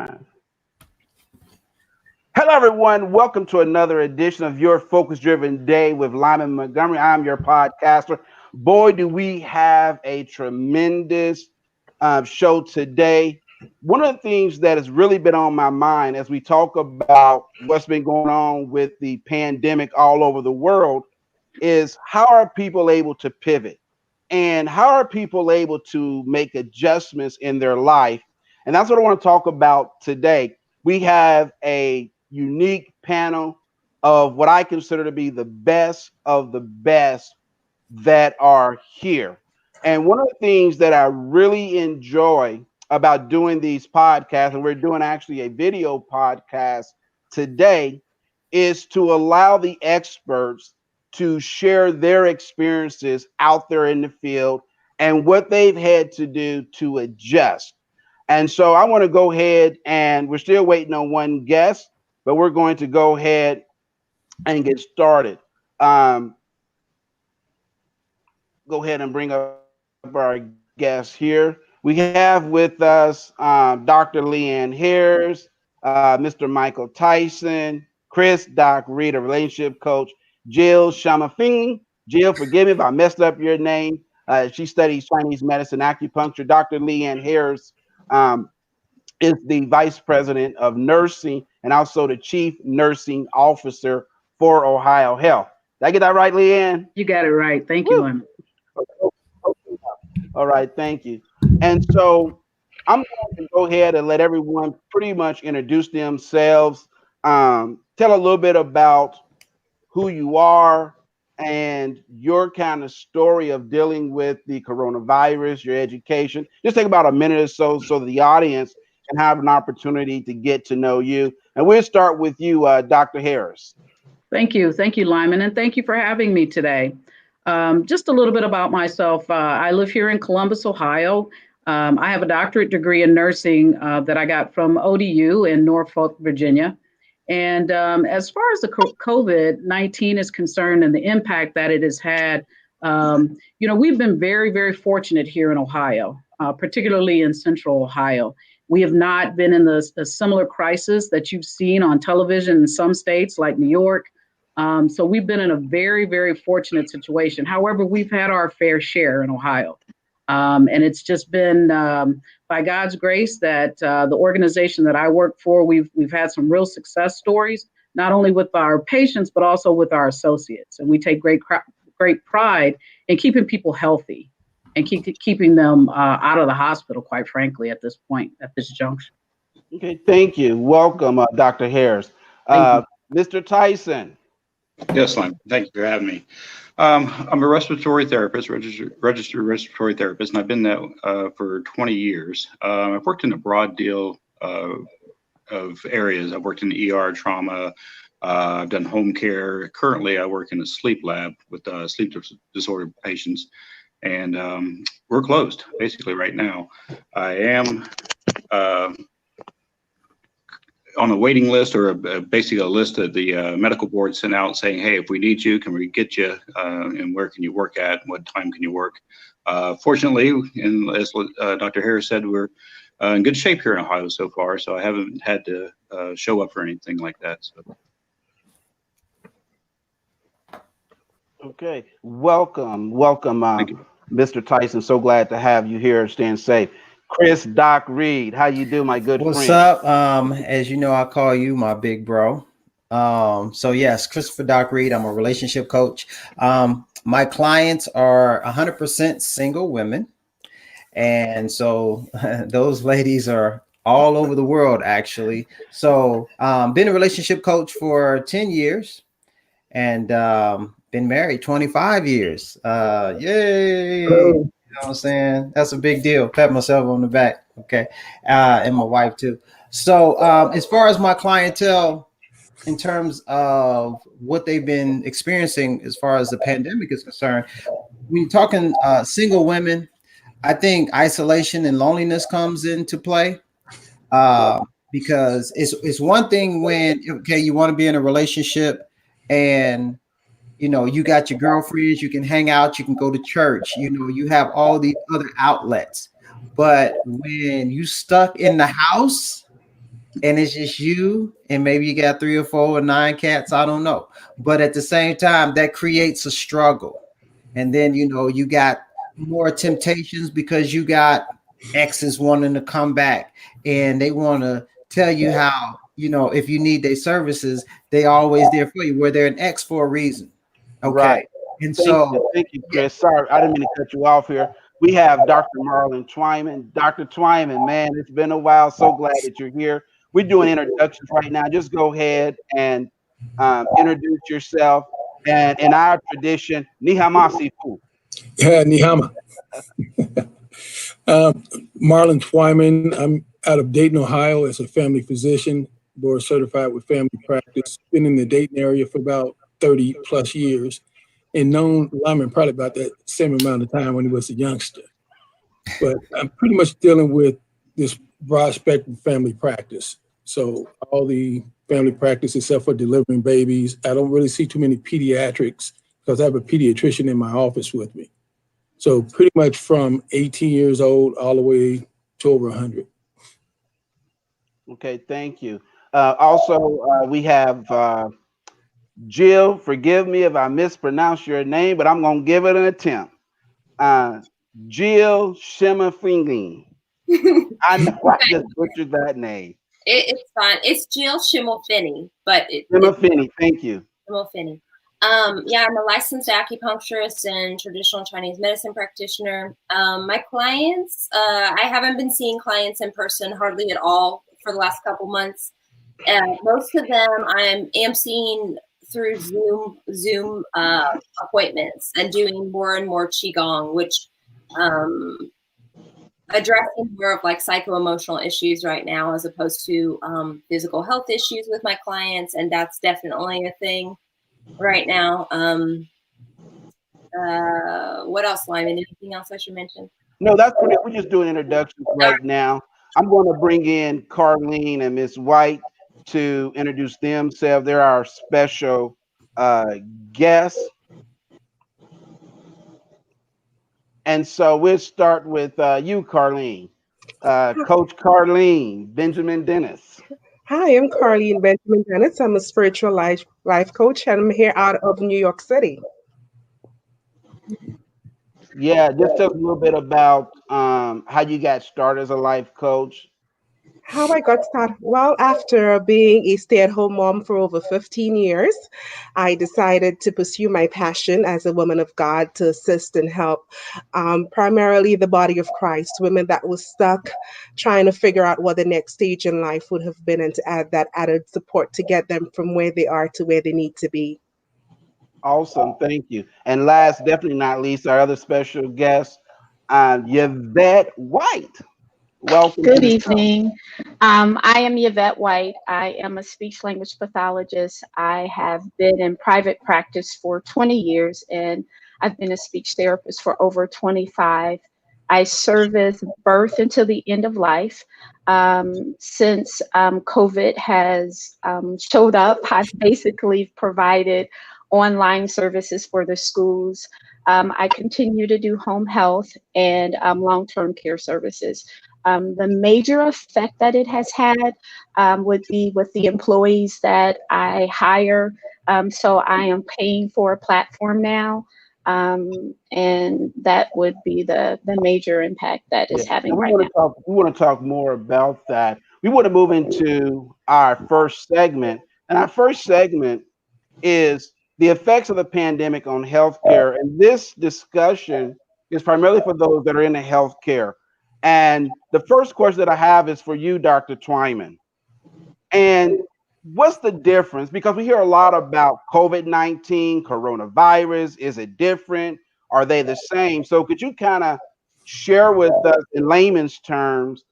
live. Hello, everyone. Welcome to another edition of Your Focus Driven Day with Lyman Montgomery. I'm your podcaster. Boy, do we have a tremendous show today. One of the things that has really been on my mind as we talk about what's been going on with the pandemic all over the world is how are people able to pivot? And how are people able to make adjustments in their life? And that's what I want to talk about today. We have a unique panel of what I consider to be the best of the best that are here. And one of the things that I really enjoy about doing these podcasts, and we're doing actually a video podcast today, is to allow the experts to share their experiences out there in the field and what they've had to do to adjust. And so I want to go ahead, and we're still waiting on one guest, but we're going to go ahead and get started. Go ahead and bring up our guest here. We have with us Dr. Leanne Harris, Mr. Michael Thissen, Chris Doc Reid, a relationship coach, Jill Schimmelpfennig. Jill, forgive me if I messed up your name. She studies Chinese medicine, acupuncture. Dr. Leanne Harris is the vice president of nursing and also the chief nursing officer for Ohio Health. Did I get that right, Leanne? You got it right. Thank you, Lyman. All right, thank you. And so I'm going to go ahead and let everyone pretty much introduce themselves, tell a little bit about who you are and your kind of story of dealing with the coronavirus, your education. Just take about a minute or so so the audience can have an opportunity to get to know you. And we'll start with you, Dr. Harris. Thank you. Thank you, Lyman. And thank you for having me today. Just a little bit about myself. I live here in Columbus, Ohio. I have a doctorate degree in nursing that I got from ODU in Norfolk, Virginia. And as far as the COVID-19 is concerned and the impact that it has had, we've been very, very fortunate here in Ohio, particularly in Central Ohio. We have not been in the similar crisis that you've seen on television in some states like New York. So we've been in a very, very fortunate situation. However, we've had our fair share in Ohio. And it's just been by God's grace that the organization that I work for, we've had some real success stories, not only with our patients, but also with our associates. And we take great pride in keeping people healthy and keeping them out of the hospital, quite frankly, at this point, at this junction. Okay, thank you. Welcome, Dr. Harris. Mr. Thissen. Yes, Lyman. Thank you for having me. I'm a respiratory therapist, registered respiratory therapist, and I've been that for 20 years. I've worked in a broad deal of areas. I've worked in ER, trauma. I've done home care. Currently, I work in a sleep lab with sleep disorder patients, and we're closed basically right now. I am on a waiting list, or basically a list that the medical board sent out saying, hey, if we need you, can we get you, and where can you work at, what time can you work? Fortunately, and as Dr. Harris said, we're in good shape here in Ohio so far, so I haven't had to show up for anything like that. So. Okay, welcome, Mr. Thissen. So glad to have you here. Staying safe. Chris Doc Reid, how you do, my good friend? What's up? As you know, I call you my big bro. So yes, Christopher Doc Reid. I'm a relationship coach. My clients are 100% single women, and so those ladies are all over the world, actually. So been a relationship coach for 10 years, and been married 25 years. Yay! You know what I'm saying? That's a big deal. Pat myself on the back. Okay. And my wife too. So as far as my clientele, in terms of what they've been experiencing as far as the pandemic is concerned, when you're talking single women, I think isolation and loneliness comes into play. Because it's one thing when, okay, you want to be in a relationship and you got your girlfriends, you can hang out, you can go to church, you have all these other outlets. But when you stuck in the house, and it's just you, and maybe you got 3 or 4 or 9 cats, I don't know. But at the same time, that creates a struggle. And then, you got more temptations because you got exes wanting to come back, and they want to tell you how, if you need their services, they always there for you, where they're an ex for a reason. Okay. Right. And so, Thank you, Chris. Sorry, I didn't mean to cut you off here. We have Dr. Marlon Twyman. Dr. Twyman, man, it's been a while. So glad that you're here. We're doing introductions right now. Just go ahead and introduce yourself. And in our tradition, Nihamasi Fu. Yeah, Nihama. Marlon Twyman. I'm out of Dayton, Ohio, as a family physician, board certified with family practice. Been in the Dayton area for about 30 plus years, and known Lyman probably about that same amount of time when he was a youngster. But I'm pretty much dealing with this broad spectrum family practice. So all the family practice, except for delivering babies. I don't really see too many pediatrics because I have a pediatrician in my office with me. So pretty much from 18 years old all the way to over 100. Okay, thank you. Also, we have Jill. Forgive me if I mispronounce your name, but I'm going to give it an attempt. Jill Schimmelpfennig. I know I just butchered that name. It's fine. It's Jill Schimmelpfennig, but Schimmelpfennig, thank you. Schimmelpfennig. Yeah, I'm a licensed acupuncturist and traditional Chinese medicine practitioner. My clients, I haven't been seeing clients in person hardly at all for the last couple months. Most of them I am seeing through Zoom appointments and doing more and more Qigong, which addressing more of like psycho-emotional issues right now as opposed to physical health issues with my clients. And that's definitely a thing right now. What else, Lyman? Anything else I should mention? No, that's pretty. We're just doing introductions right now. I'm going to bring in Carlene and Miss White to introduce themselves. They're our special guests. And so we'll start with you, Carlene. Coach Carlene, Benjamin Dennis. Hi, I'm Carlene Benjamin Dennis. I'm a spiritual life coach, and I'm here out of New York City. Yeah, just tell us a little bit about how you got started as a life coach. How I got started? Well, after being a stay-at-home mom for over 15 years, I decided to pursue my passion as a woman of God to assist and help primarily the body of Christ, women that was stuck trying to figure out what the next stage in life would have been, and to add that added support to get them from where they are to where they need to be. Awesome, thank you. And last, definitely not least, our other special guest, Yvette White. Welcome. Good evening. I am Yvette White. I am a speech language pathologist. I have been in private practice for 20 years, and I've been a speech therapist for over 25. I service birth until the end of life. Since COVID has showed up, I've basically provided online services for the schools. I continue to do home health and long-term care services. The major effect that it has had would be with the employees that I hire. So I am paying for a platform now, and that would be the major impact that is having right now. We want to talk more about that. We want to move into our first segment, and our first segment is the effects of the pandemic on healthcare. And this discussion is primarily for those that are in the healthcare. And the first question that I have is for you, Dr. Twyman. And what's the difference? Because we hear a lot about COVID-19, coronavirus. Is it different? Are they the same? So could you kind of share with us in layman's terms,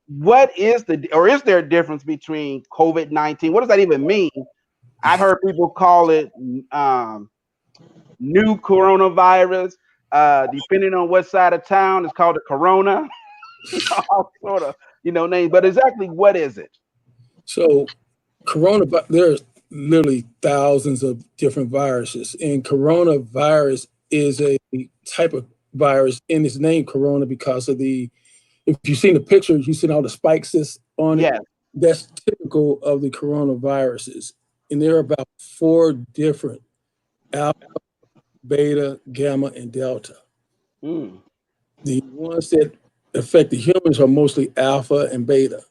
what is is there a difference between COVID-19? What does that even mean? I've heard people call it new coronavirus. Depending on what side of town, it's called a corona. All sort of, names. But exactly what is it? So there's literally thousands of different viruses, and coronavirus is a type of virus, and it's named corona because of if you've seen the pictures, you've seen all the spikes on it. Yes. that's typical of the coronaviruses. And there are about 4 different: alpha, beta, gamma, and delta. Mm. The ones that affect the humans are mostly alpha and beta.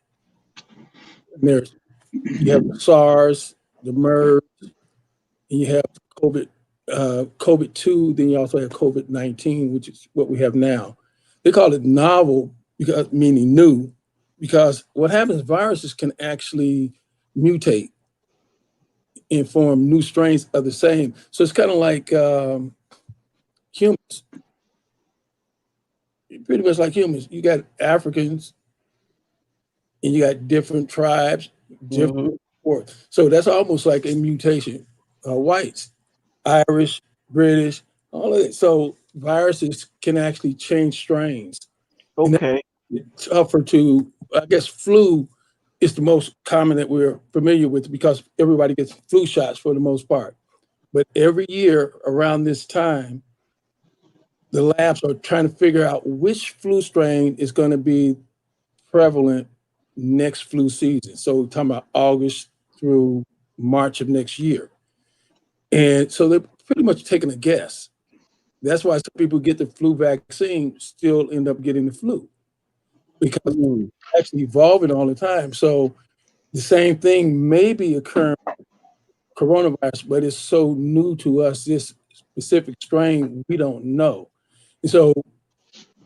And you have SARS, the MERS, and you have COVID-2, then you also have COVID-19, which is what we have now. They call it novel, because meaning new, because what happens, viruses can actually mutate and form new strains of the same. So it's kind of like humans, pretty much like humans. You got Africans, and you got different tribes, different forth. So that's almost like a mutation. Whites, Irish, British, all of it. So viruses can actually change strains. Okay. It's tougher to, I guess, flu is the most common that we're familiar with because everybody gets flu shots for the most part. But every year around this time, the labs are trying to figure out which flu strain is going to be prevalent next flu season. So we're talking about August through March of next year. And so they're pretty much taking a guess. That's why some people get the flu vaccine still end up getting the flu, because it's actually evolving all the time. So the same thing may be occurring with coronavirus, but it's so new to us, this specific strain, we don't know. And so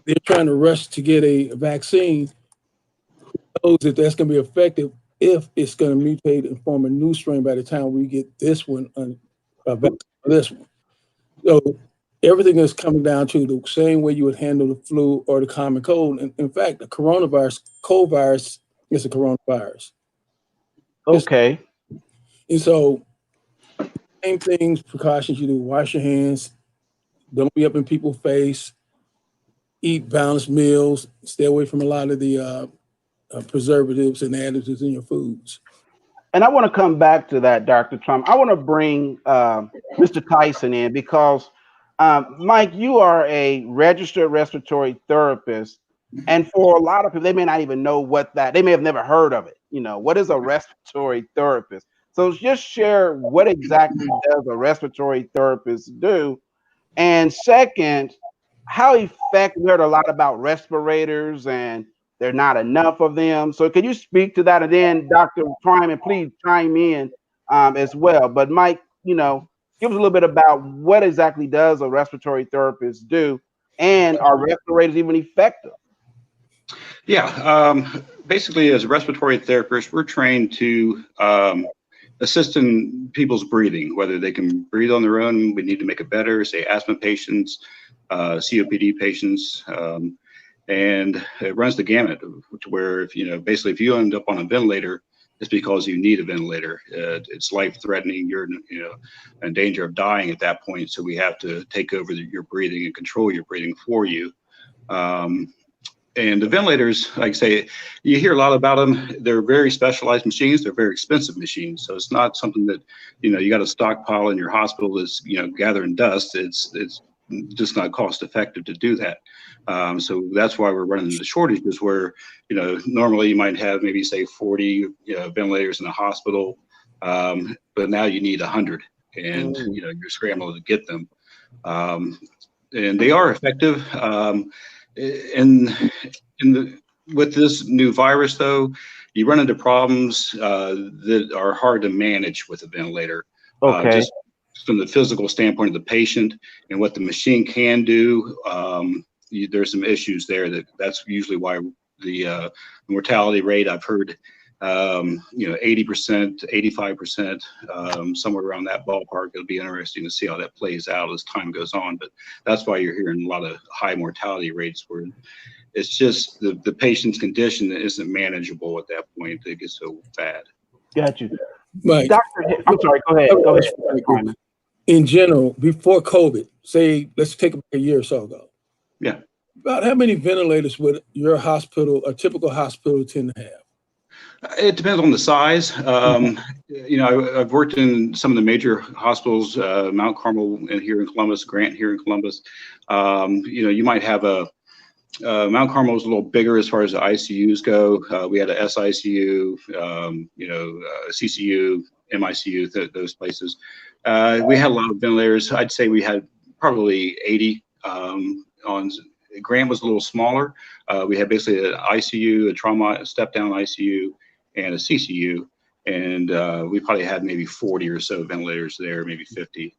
they're trying to rush to get a vaccine. Who knows if that's going to be effective, if it's going to mutate and form a new strain by the time we get this one, this one. So everything is coming down to the same way you would handle the flu or the common cold. And in fact, the coronavirus, cold virus, is a coronavirus. Okay. And so same things, precautions you do: wash your hands, don't be up in people's face, eat balanced meals, stay away from a lot of the preservatives and additives in your foods. And I want to come back to that, Dr. Twyman. I want to bring Mr. Thissen in because, Mike, you are a registered respiratory therapist. And for a lot of people, they may not even know what that, they may have never heard of it. You know, what is a respiratory therapist? So just share what exactly does a respiratory therapist do? And second, how effective, we heard a lot about respirators and there are not enough of them. So can you speak to that? And then Dr. Twyman, please chime in as well. But Mike, you know, give us a little bit about what exactly does a respiratory therapist do, and are respirators even effective? Yeah, basically as a respiratory therapist, we're trained to assist in people's breathing, whether they can breathe on their own, we need to make it better, say asthma patients, COPD patients, and it runs the gamut to where, if, you know, basically if you end up on a ventilator, it's because you need a ventilator. It's life-threatening. You're, you know, in danger of dying at that point. So we have to take over your breathing and control your breathing for you. And the ventilators, like I say, you hear a lot about them. They're very specialized machines. They're very expensive machines. So it's not something that, you know, you got to stockpile in your hospital that's, you know, gathering dust. It's just not cost effective to do that. So that's why we're running into shortages where, you know, normally you might have maybe say 40 ventilators in a hospital, but now you need 100, and you know, you're scrambling to get them. And they are effective. With this new virus, though, you run into problems that are hard to manage with a ventilator. Okay. Just from the physical standpoint of the patient and what the machine can do, there's some issues there. That's usually why the mortality rate, I've heard, 80%, 85%, somewhere around that ballpark. It'll be interesting to see how that plays out as time goes on. But that's why you're hearing a lot of high mortality rates, where it's just the patient's condition that isn't manageable at that point. It gets so bad. Got you. Mike, I'm sorry, go ahead. Go ahead. In general, before COVID, say, let's take a year or so ago. Yeah. About how many ventilators would your hospital, a typical hospital, tend to have? It depends on the size. You know, I've worked in some of the major hospitals, Mount Carmel here in Columbus, Grant here in Columbus. You know, you might have a Mount Carmel was a little bigger as far as the ICUs go. We had a SICU, CCU, MICU, those places. We had a lot of ventilators. I'd say we had probably 80. On Grant was a little smaller. We had basically an ICU, a trauma step-down ICU, and a CCU. And we probably had maybe 40 or so ventilators there, maybe 50.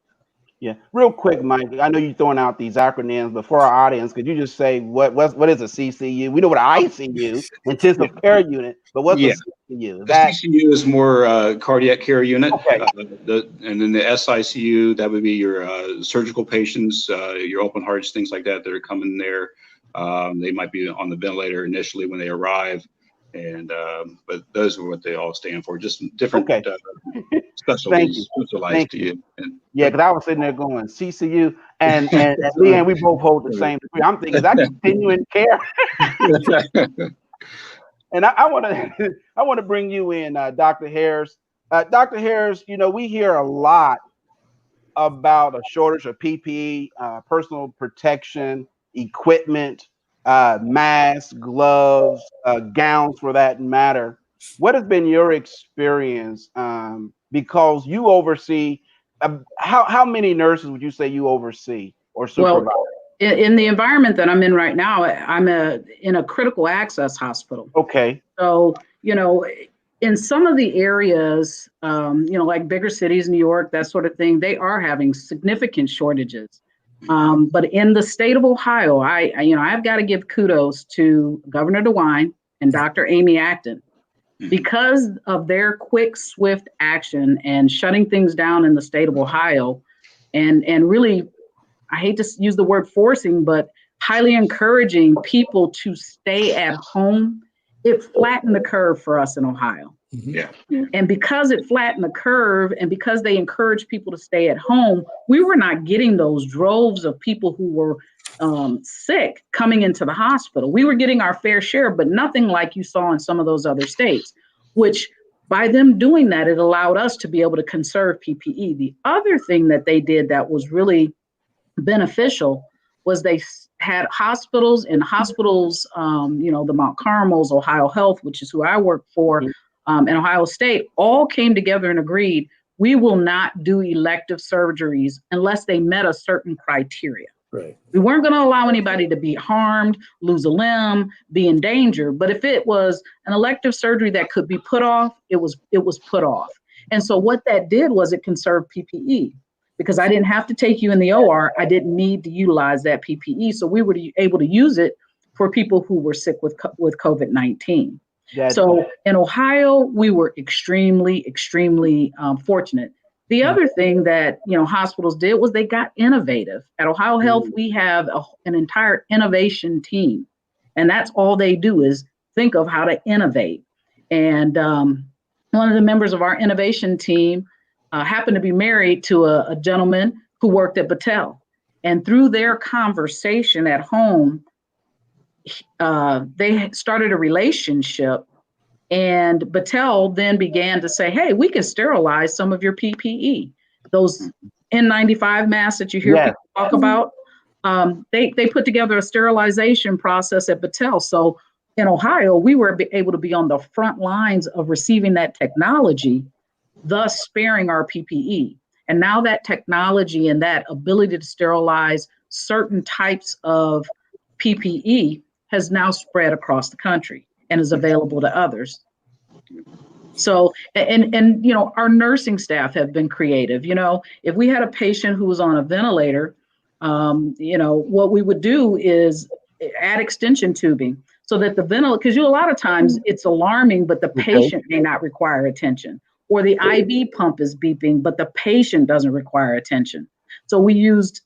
Yeah, real quick, Mike. I know you're throwing out these acronyms, but for our audience, could you just say what is a CCU? We know what an ICU, intensive care unit, but what's a CCU? The CCU is more cardiac care unit. Okay. And then the SICU, that would be your surgical patients, your open hearts, things like that are coming there. They might be on the ventilator initially when they arrive. And but those are what they all stand for, just different specialties specialized to you. Yeah, because I was sitting there going CCU and Leanne, we both hold the same degree. I'm thinking, is that continuing care? And I want to bring you in, Dr. Harris. Dr. Harris, we hear a lot about a shortage of PPE, personal protection equipment, masks, gloves, gowns for that matter. What has been your experience? Because you oversee, how many nurses would you say you oversee or supervise? Well, in the environment that I'm in right now, I'm in a critical access hospital. Okay. So, in some of the areas, like bigger cities, New York, that sort of thing, they are having significant shortages. But in the state of Ohio, I've got to give kudos to Governor DeWine and Dr. Amy Acton because of their quick, swift action and shutting things down in the state of Ohio, and really, I hate to use the word forcing, but highly encouraging people to stay at home. It flattened the curve for us in Ohio. Yeah. And because it flattened the curve and because they encouraged people to stay at home, we were not getting those droves of people who were sick coming into the hospital. We were getting our fair share, but nothing like you saw in some of those other states, which by them doing that, it allowed us to be able to conserve PPE. The other thing that they did that was really beneficial was they had hospitals, the Mount Carmel's, Ohio Health, which is who I work for, and Ohio State, all came together and agreed, we will not do elective surgeries unless they met a certain criteria. Right. We weren't going to allow anybody to be harmed, lose a limb, be in danger. But if it was an elective surgery that could be put off, it was put off. And so what that did was it conserved PPE. Because I didn't have to take you in the OR, I didn't need to utilize that PPE. So we were able to use it for people who were sick with COVID-19. So in Ohio, we were extremely, extremely fortunate. The other thing that hospitals did was they got innovative. At Ohio Health, we have an entire innovation team, and that's all they do is think of how to innovate. And one of the members of our innovation team happened to be married to a gentleman who worked at Battelle. And through their conversation at home, they started a relationship. And Battelle then began to say, hey, we can sterilize some of your PPE. Those N95 masks that you hear people talk about, they put together a sterilization process at Battelle. So in Ohio, we were able to be on the front lines of receiving that technology, thus sparing our PPE. And now that technology and that ability to sterilize certain types of PPE has now spread across the country and is available to others. So, and our nursing staff have been creative. If we had a patient who was on a ventilator, what we would do is add extension tubing so that the ventilator, because a lot of times it's alarming, but the patient may not require attention. Or the IV pump is beeping, but the patient doesn't require attention. So we used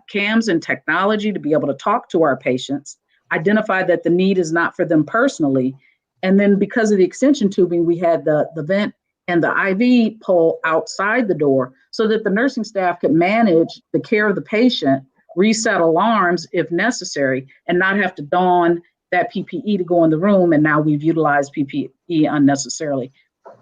cams and technology to be able to talk to our patients, identify that the need is not for them personally. And then because of the extension tubing, we had the vent and the IV pole outside the door so that the nursing staff could manage the care of the patient, reset alarms if necessary, and not have to don that PPE to go in the room. And now we've utilized PPE unnecessarily.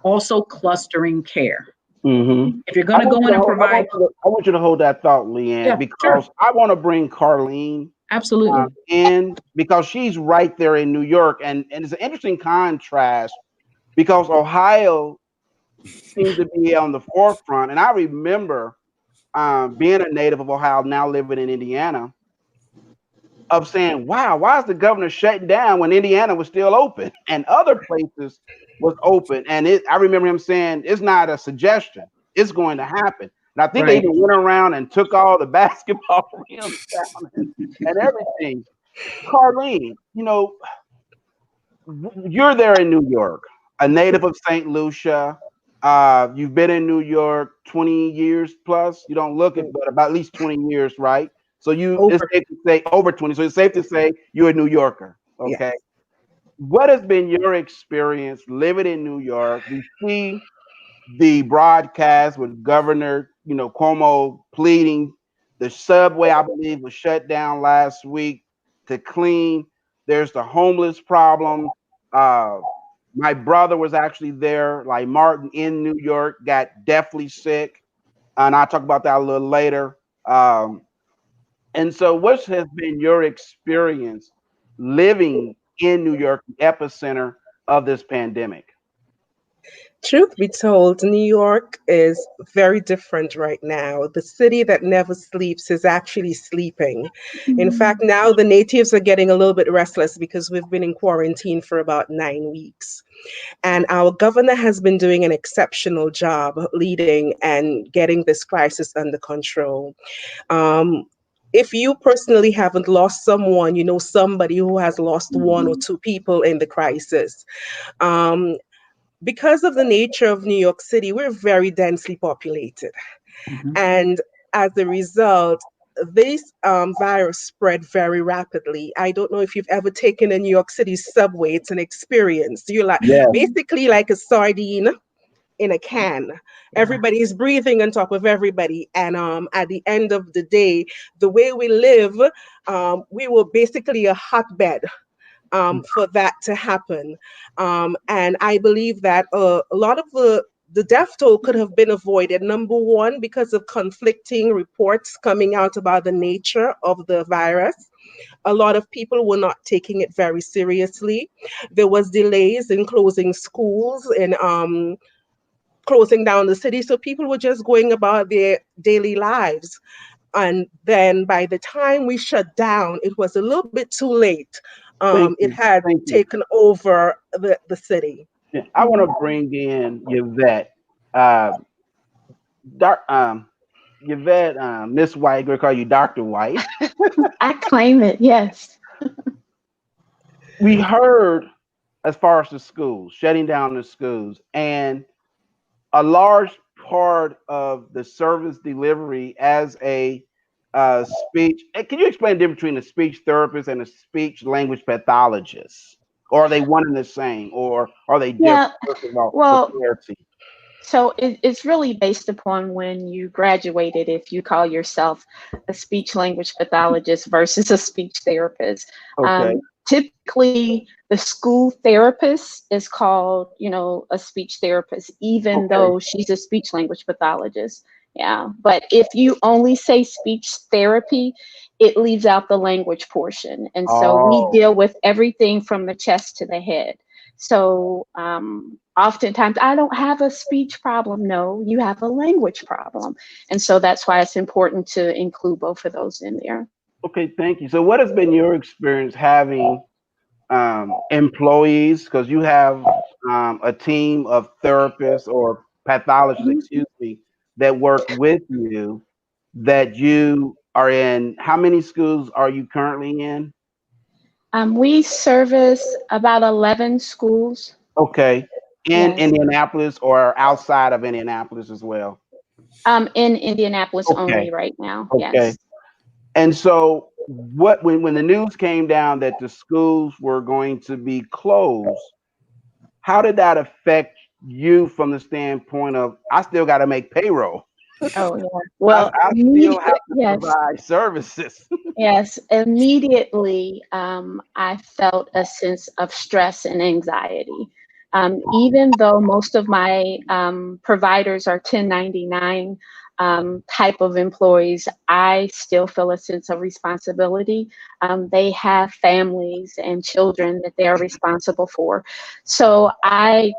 Also clustering care. Mm-hmm. If you're going to go in and provide. I want you to hold that thought, Leanne, because I want to bring Carlene Absolutely. And because she's right there in New York, and it's an interesting contrast because Ohio seems to be on the forefront. And I remember being a native of Ohio, now living in Indiana, of saying, wow, why is the governor shutting down when Indiana was still open and other places was open? And I remember him saying, it's not a suggestion, it's going to happen. And I think they Right. even went around and took all the basketball rims down and everything. Carlene, you're there in New York, a native of St. Lucia. You've been in New York 20 years plus. You don't look it, but about at least 20 years, right? So it's safe to say over 20. So it's safe to say you're a New Yorker. Okay. Yes. What has been your experience living in New York? We see the broadcast with Governor, Cuomo pleading. The subway, I believe, was shut down last week to clean. There's the homeless problem. My brother was actually there, like Martin in New York, got deathly sick. And I'll talk about that a little later. And so what has been your experience living in New York, the epicenter of this pandemic? Truth be told, New York is very different right now. The city that never sleeps is actually sleeping. In fact, now the natives are getting a little bit restless because we've been in quarantine for about 9 weeks. And our governor has been doing an exceptional job leading and getting this crisis under control. If you personally haven't lost someone, you know somebody who has lost one or two people in the crisis. Because of the nature of New York City, we're very densely populated. And as a result, this virus spread very rapidly. I don't know if you've ever taken a New York City subway. It's an experience. You're like basically like a sardine in a can. Everybody is breathing on top of everybody. And at the end of the day, the way we live, we were basically a hotbed for that to happen. And I believe that a lot of the death toll could have been avoided. Number one, because of conflicting reports coming out about the nature of the virus. A lot of people were not taking it very seriously. There was delays in closing schools and closing down the city. So people were just going about their daily lives. And then by the time we shut down, it was a little bit too late. It had taken over the city. Yeah, I want to bring in Yvette. Yvette, Miss White, we're call you Dr. White. I claim it, yes. We heard as far as the schools, shutting down the schools, and a large part of the service delivery as a speech. Can you explain the difference between a speech therapist and a speech language pathologist? Or are they one and the same? Or are they different? First of all, well, for clarity. So it's really based upon when you graduated, if you call yourself a speech language pathologist versus a speech therapist. Okay. Typically, the school therapist is called, a speech therapist, even though she's a speech language pathologist. Yeah. But if you only say speech therapy, it leaves out the language portion. And so we deal with everything from the chest to the head. So oftentimes, I don't have a speech problem. No, you have a language problem. And so that's why it's important to include both of those in there. Okay, thank you. So what has been your experience having employees, because you have a team of therapists or pathologists, excuse me, that work with you, that you are in? How many schools are you currently in? We service about 11 schools. Okay. In Indianapolis or outside of Indianapolis as well? In Indianapolis only right now. Okay. Yes. And so when the news came down that the schools were going to be closed, how did that affect you from the standpoint of, I still got to make payroll? Oh, yeah. Well, I still have to provide services. Yes, immediately I felt a sense of stress and anxiety. Even though most of my providers are 1099, type of employees, I still feel a sense of responsibility. They have families and children that they are responsible for. So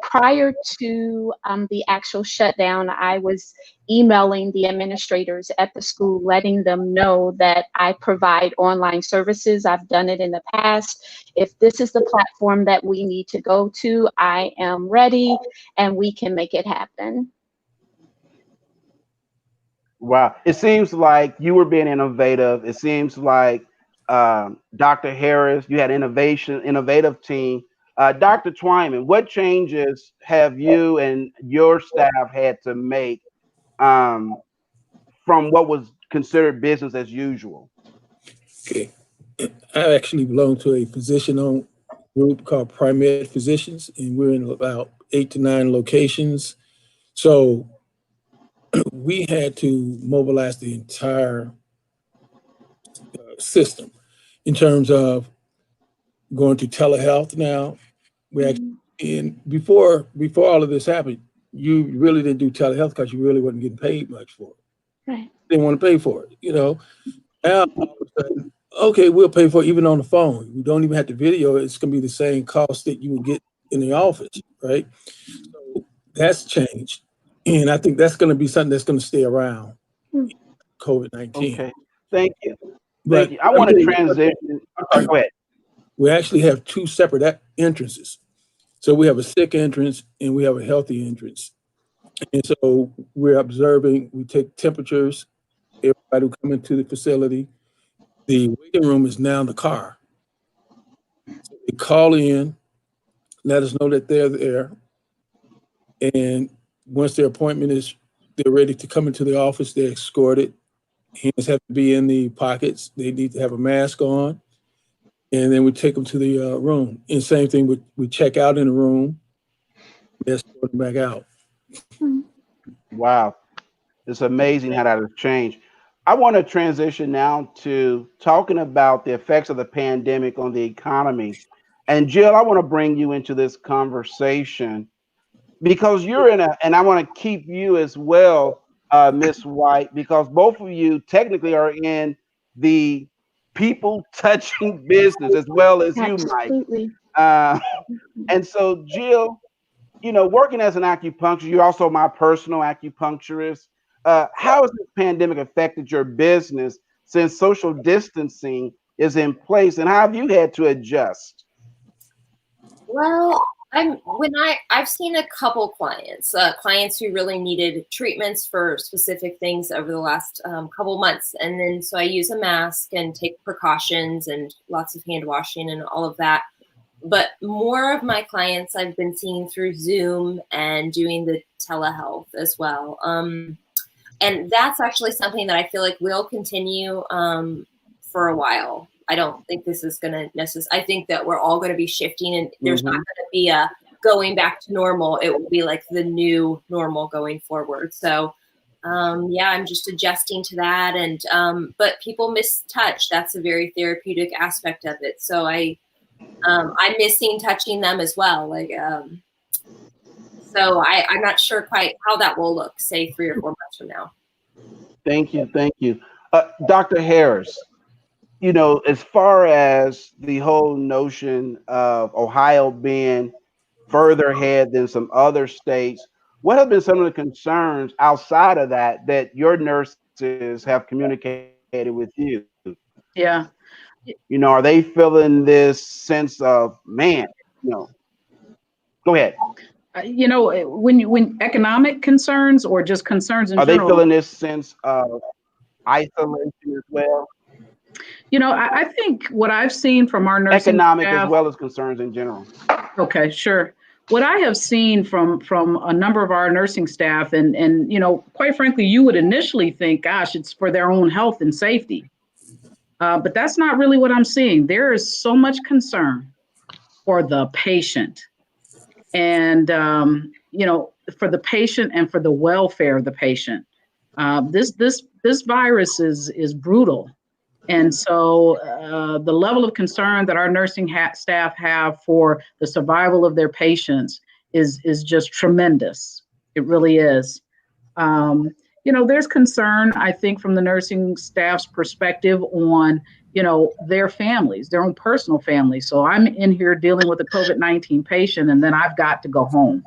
prior to the actual shutdown, I was emailing the administrators at the school, letting them know that I provide online services. I've done it in the past. If this is the platform that we need to go to, I am ready and we can make it happen. Wow. It seems like you were being innovative. It seems like Dr. Harris, you had innovative team. Dr. Twyman, what changes have you and your staff had to make from what was considered business as usual? Okay. I actually belong to a physician-owned group called Primary Physicians, and we're in about 8 to 9 locations. So we had to mobilize the entire system in terms of going to telehealth now. We actually, and before all of this happened, you really didn't do telehealth because you really wasn't getting paid much for it. Right. Didn't want to pay for it, you know. Now all of a sudden, okay, we'll pay for it even on the phone. We don't even have to video it. It's going to be the same cost that you would get in the office, right? So that's changed. And I think that's going to be something that's going to stay around COVID-19. Okay, thank you. But Thank you. I want to transition. I'm sorry, go ahead. We actually have 2 separate entrances. So we have a sick entrance and we have a healthy entrance. And so we're observing, we take temperatures, everybody who come into the facility. The waiting room is now in the car. So they call in, let us know that they're there. And once their appointment is, they're ready to come into the office, they're escorted. Hands have to be in the pockets. They need to have a mask on. And then we take them to the room. And same thing, we check out in the room, we escort them back out. Wow. It's amazing how that has changed. I want to transition now to talking about the effects of the pandemic on the economy. And Jill, I want to bring you into this conversation because you're and I want to keep you as well, Miss White, because both of you technically are in the people touching business as well as Absolutely. you, Mike. And so, Jill, you know, working as an acupuncturist, you're also my personal acupuncturist. How has this pandemic affected your business since social distancing is in place, and how have you had to adjust? Well, I've seen a couple clients who really needed treatments for specific things over the last couple months, and then so I use a mask and take precautions and lots of hand washing and all of that. But more of my clients I've been seeing through Zoom and doing the telehealth as well. And that's actually something that I feel like will continue for a while. I don't think this is going to necessarily, I think that we're all going to be shifting and there's not going to be a going back to normal. It will be like the new normal going forward. So yeah, I'm just adjusting to that. And, but people miss touch. That's a very therapeutic aspect of it. So I'm missing touching them as well. Like, so I'm not sure quite how that will look, say 3 or 4 months from now. Thank you. Thank you. Dr. Harris, you know, as far as the whole notion of Ohio being further ahead than some other states, what have been some of the concerns outside of that your nurses have communicated with you? Yeah. You know, are they feeling this sense of, man, you know, go ahead. You know, when economic concerns or just concerns in general. Are they feeling this sense of isolation as well? You know, I think what I've seen from our nursing economic staff, as well as concerns in general. Okay, sure. What I have seen from a number of our nursing staff, and you know, quite frankly, you would initially think, gosh, it's for their own health and safety. But that's not really what I'm seeing. There is so much concern for the patient. And, you know, for the patient and for the welfare of the patient. This virus is brutal. And so the level of concern that our nursing staff have for the survival of their patients is just tremendous. It really is. there's concern, I think, from the nursing staff's perspective on, their families, their own personal families. So I'm in here dealing with a COVID-19 patient, and then I've got to go home.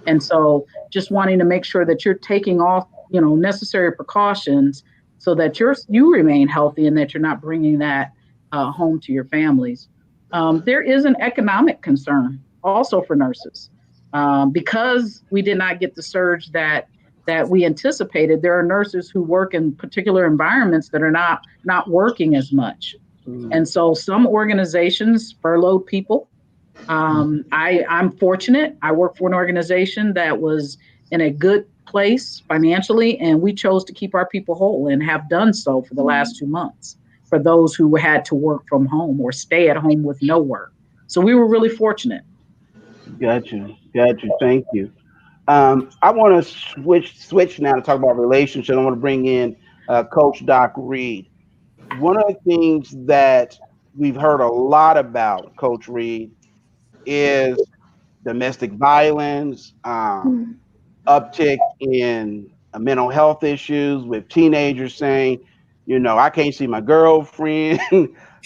And so just wanting to make sure that you're taking all, necessary precautions so that you remain healthy and that you're not bringing that home to your families. There is an economic concern also for nurses because we did not get the surge that we anticipated. There are nurses who work in particular environments that are not working as much. And so some organizations furloughed people. I'm fortunate. I work for an organization that was in a good place financially, and we chose to keep our people whole and have done so for the last 2 months for those who had to work from home or stay at home with no work. So we were really fortunate. Got you. Thank you. I want to switch now to talk about relationships. I want to bring in Coach Doc Reid. One of the things that we've heard a lot about, Coach Reid, is domestic violence, uptick in mental health issues with teenagers saying, I can't see my girlfriend.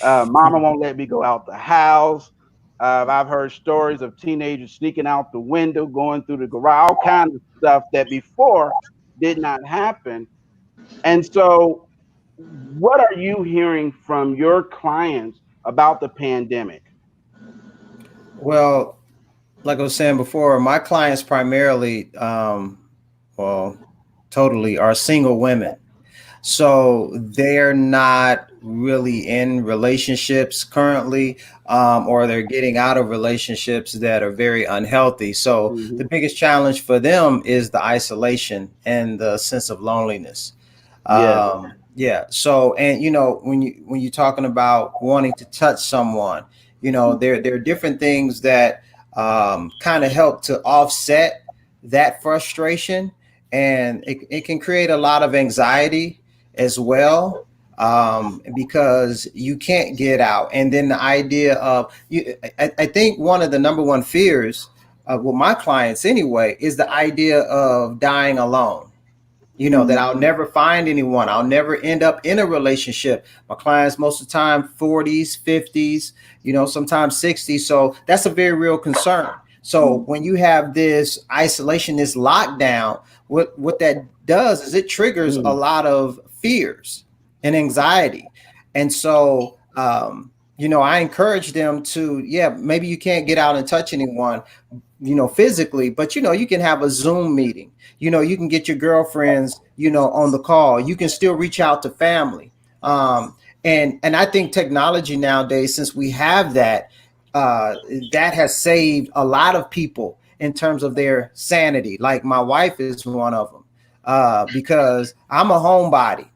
Mama won't let me go out the house. I've heard stories of teenagers sneaking out the window, going through the garage, all kinds of stuff that before did not happen. And so, what are you hearing from your clients about the pandemic? Well, like I was saying before, my clients primarily, totally are single women. So they're not really in relationships currently, or they're getting out of relationships that are very unhealthy. So the biggest challenge for them is the isolation and the sense of loneliness. So, and when you're talking about wanting to touch someone, there are different things that kind of help to offset that frustration, and it can create a lot of anxiety as well, because you can't get out. And then the idea of I think one of the number one fears with my clients anyway is the idea of dying alone. That I'll never find anyone. I'll never end up in a relationship. My clients, most of the time, 40s, 50s, sometimes 60s. So that's a very real concern. So when you have this isolation, this lockdown, what that does is it triggers a lot of fears and anxiety. And so, I encourage them to, maybe you can't get out and touch anyone, physically, but, you can have a Zoom meeting. You can get your girlfriends, on the call. You can still reach out to family. And I think technology nowadays, since we have that, that has saved a lot of people in terms of their sanity. Like my wife is one of them, because I'm a homebody.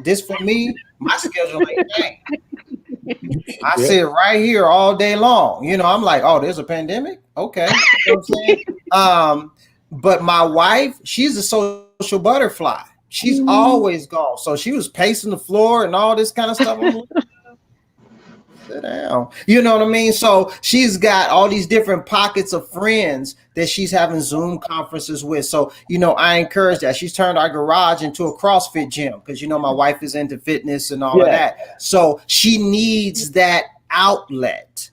This for me, my schedule ain't changed. I sit right here all day long. I'm like, oh, there's a pandemic. Okay. You know what I'm saying? But my wife, she's a social butterfly. She's always gone. So she was pacing the floor and all this kind of stuff. I'm like, sit down. You know what I mean? So she's got all these different pockets of friends that she's having Zoom conferences with. So, I encourage that. She's turned our garage into a CrossFit gym because, my wife is into fitness and all of that. So she needs that outlet,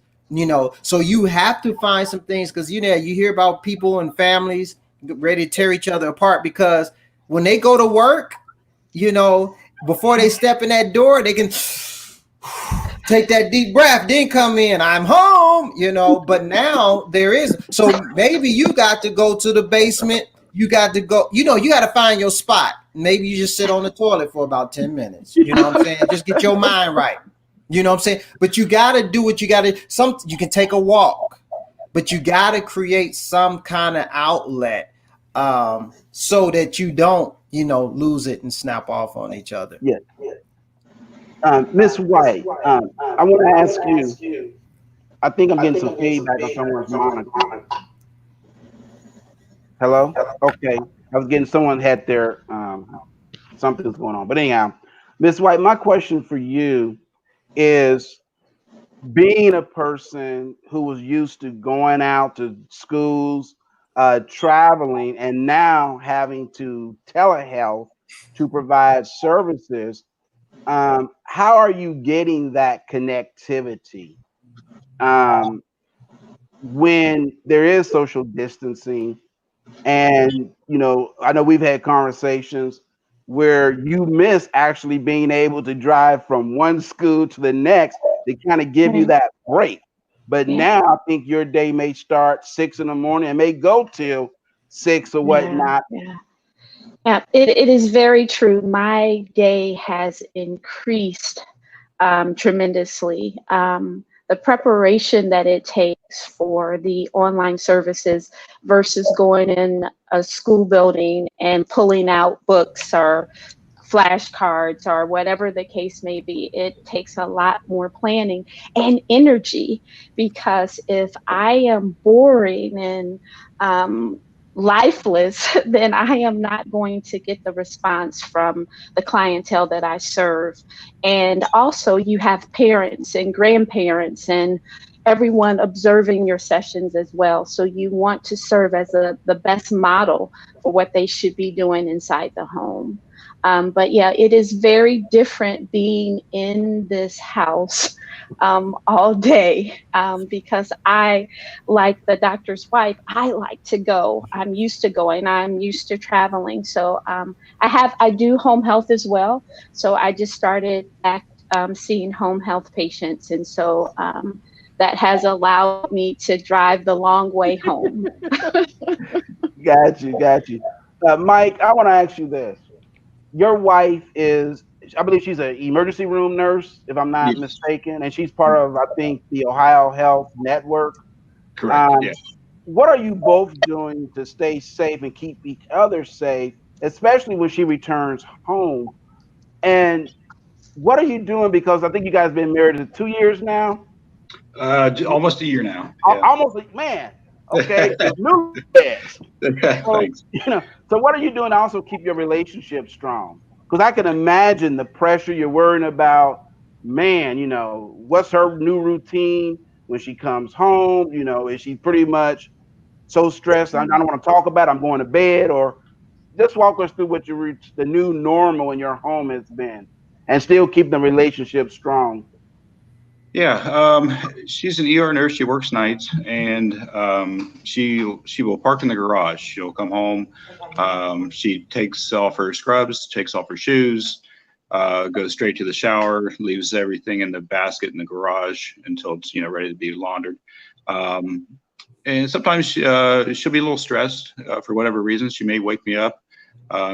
so you have to find some things, because, you hear about people and families ready to tear each other apart because when they go to work, before they step in that door, they can take that deep breath, then come in, I'm home, but now there is. So maybe you got to go to the basement. You got to go, you got to find your spot. Maybe you just sit on the toilet for about 10 minutes. You know what I'm saying? Just get your mind right. You know what I'm saying? But you got to do what you got to, you can take a walk, but you got to create some kind of outlet, so that you don't, lose it and snap off on each other. Miss White, I want to ask you, I think I'm getting some feedback on someone's monitor. Hello? Okay. I was getting someone had their, something's going on. But anyhow, Miss White, my question for you is, being a person who was used to going out to schools, traveling, and now having to telehealth to provide services. How are you getting that connectivity when there is social distancing? And, I know we've had conversations where you miss actually being able to drive from one school to the next to kind of give you that break. But now I think your day may start 6 in the morning and may go till 6 or whatnot. Yeah, it is very true. My day has increased tremendously. The preparation that it takes for the online services versus going in a school building and pulling out books or flashcards or whatever the case may be, it takes a lot more planning and energy, because if I am boring and lifeless, then I am not going to get the response from the clientele that I serve. And also, you have parents and grandparents and everyone observing your sessions as well. So you want to serve as the best model for what they should be doing inside the home. But yeah, it is very different being in this house all day, because I, like the doctor's wife, I like to go. I'm used to going. I'm used to traveling. So I do home health as well. So I just started back seeing home health patients, and so that has allowed me to drive the long way home. Got you. Mike, I want to ask you this. Your wife is, I believe she's an emergency room nurse, if I'm not Yes, mistaken, and she's part of, I think, the Ohio Health Network. correct. Yeah. What are you both doing to stay safe and keep each other safe, especially when she returns home? And what are you doing? Because I think you guys have been married for 2 years now. Almost a year now. Yeah. Almost like, man. Okay, newlyweds. So, Thanks. so what are you doing to also keep your relationship strong? Because I can imagine the pressure you're worrying about. Man, what's her new routine when she comes home? Is she pretty much so stressed? I don't want to talk about it, I'm going to bed. Or just walk us through what the new normal in your home has been, and still keep the relationship strong. Yeah, she's an ER nurse. She works nights, and she will park in the garage. She'll come home. She takes off her scrubs, takes off her shoes, goes straight to the shower, leaves everything in the basket in the garage until it's ready to be laundered. And sometimes she'll be a little stressed for whatever reason. She may wake me up.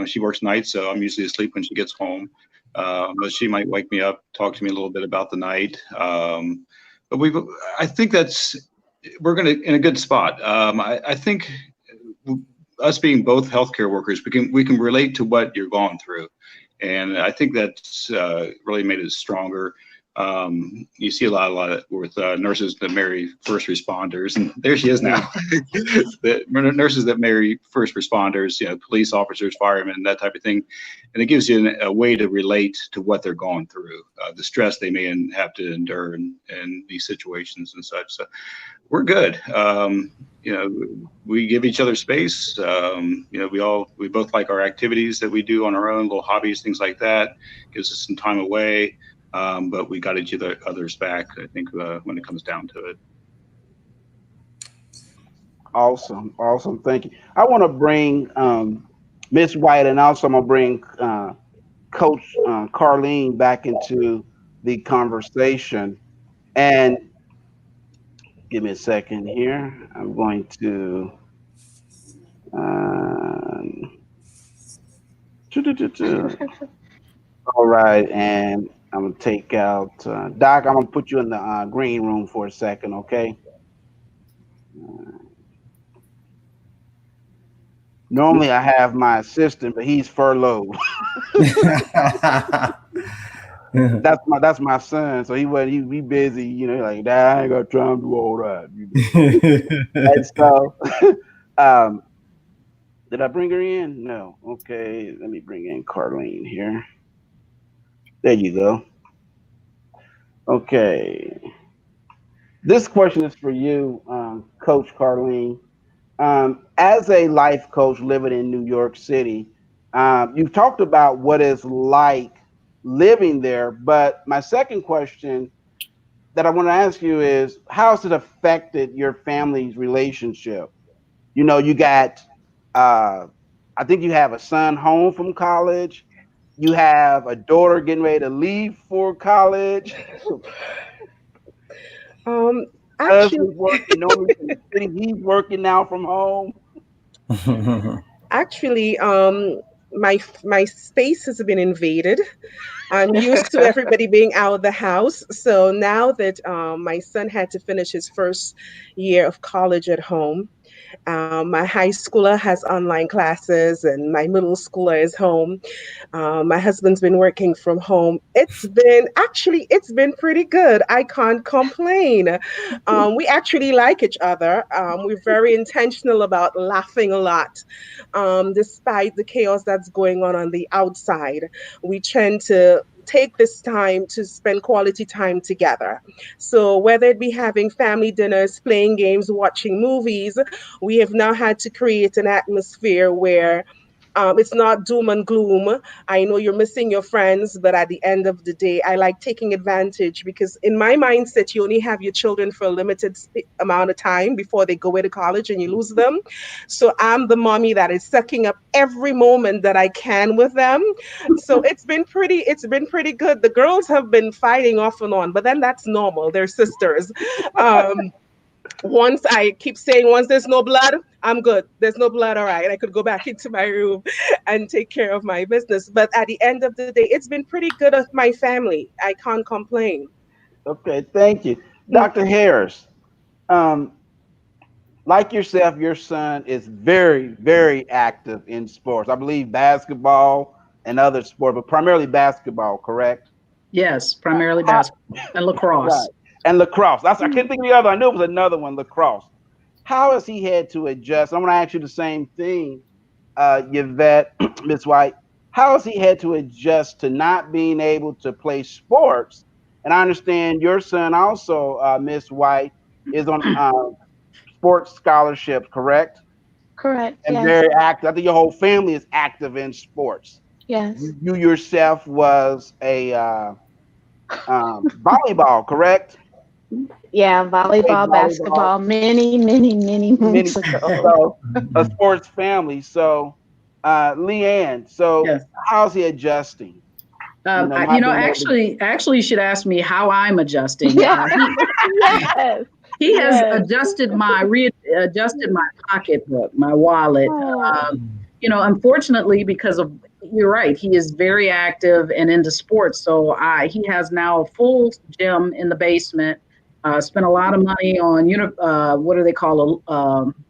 She works nights, so I'm usually asleep when she gets home. But she might wake me up, talk to me a little bit about the night. But I think we're in a good spot. I think us being both healthcare workers, we can relate to what you're going through, and I think that's really made us stronger. You see a lot with nurses that marry first responders, and there she is now. The nurses that marry first responders, police officers, firemen, that type of thing, and it gives you a way to relate to what they're going through, the stress they may have to endure in these situations and such. So we're good. We give each other space. We both like our activities that we do on our own, little hobbies, things like that. Gives us some time away. But we got each other's back, I think, when it comes down to it. Awesome. Thank you. I want to bring Miss White, and also I'm going to bring Coach Carlene back into the conversation. And give me a second here. I'm going to. All right, and I'm gonna take out Doc. I'm gonna put you in the green room for a second, okay? Normally I have my assistant, but he's furloughed. That's my son. So he busy, like, Dad, I ain't got time to do all that. And so did I bring her in? No. Okay, let me bring in Carlene here. There you go. Okay. This question is for you, Coach Carlene. As a life coach living in New York City, You've talked about what it's like living there, but my second question that I want to ask you is, how has it affected your family's relationship? You know, you got, I think you have a son home from college. You have a daughter getting ready to leave for college. Um, actually, Husband's working, normally in the city. He's working now from home. actually, my space has been invaded. I'm used to everybody being out of the house. So now that my son had to finish his first year of college at home, my high schooler has online classes, and my middle schooler is home. My husband's been working from home. It's been pretty good. I can't complain. We actually like each other. We're very intentional about laughing a lot, despite the chaos that's going on the outside. We tend to take this time to spend quality time together. So whether it be having family dinners, playing games, watching movies, we have now had to create an atmosphere where it's not doom and gloom. I know you're missing your friends, but at the end of the day, I like taking advantage because, in my mindset, you only have your children for a limited amount of time before they go away to college and you lose them. So I'm the mommy that is sucking up every moment that I can with them. So it's been pretty good. The girls have been fighting off and on, but then that's normal. They're sisters. Um, once I keep saying, once there's no blood, I'm good. There's no blood, all right. I could go back into my room and take care of my business. But at the end of the day, it's been pretty good with my family. I can't complain. Okay, thank you. Dr. Harris, um, like yourself, your son is very, very active in sports. I believe basketball and other sports, but primarily basketball, correct? Yes, primarily How, basketball and lacrosse. right. And lacrosse. I couldn't think of the other. I knew it was another one, lacrosse. How has he had to adjust? I'm going to ask you the same thing, Yvette, Miss White. How has he had to adjust to not being able to play sports? And I understand your son also, Miss White, is on sports scholarships, correct? Correct. And Yes. very active. I think your whole family is active in sports. Yes. You yourself was a volleyball, correct? Yeah. Played Volleyball, volleyball basketball, many, many, many many moons ago. so a sports family. So Leanne, so Yes. how's he adjusting? Not being able to. Actually, you should ask me how I'm adjusting. Yeah. Yes. He has Yes. readjusted my pocketbook, my wallet. Oh. Unfortunately, because of, you're right, he is very active and into sports. So he has now a full gym in the basement. Spent a lot of money on what do they call?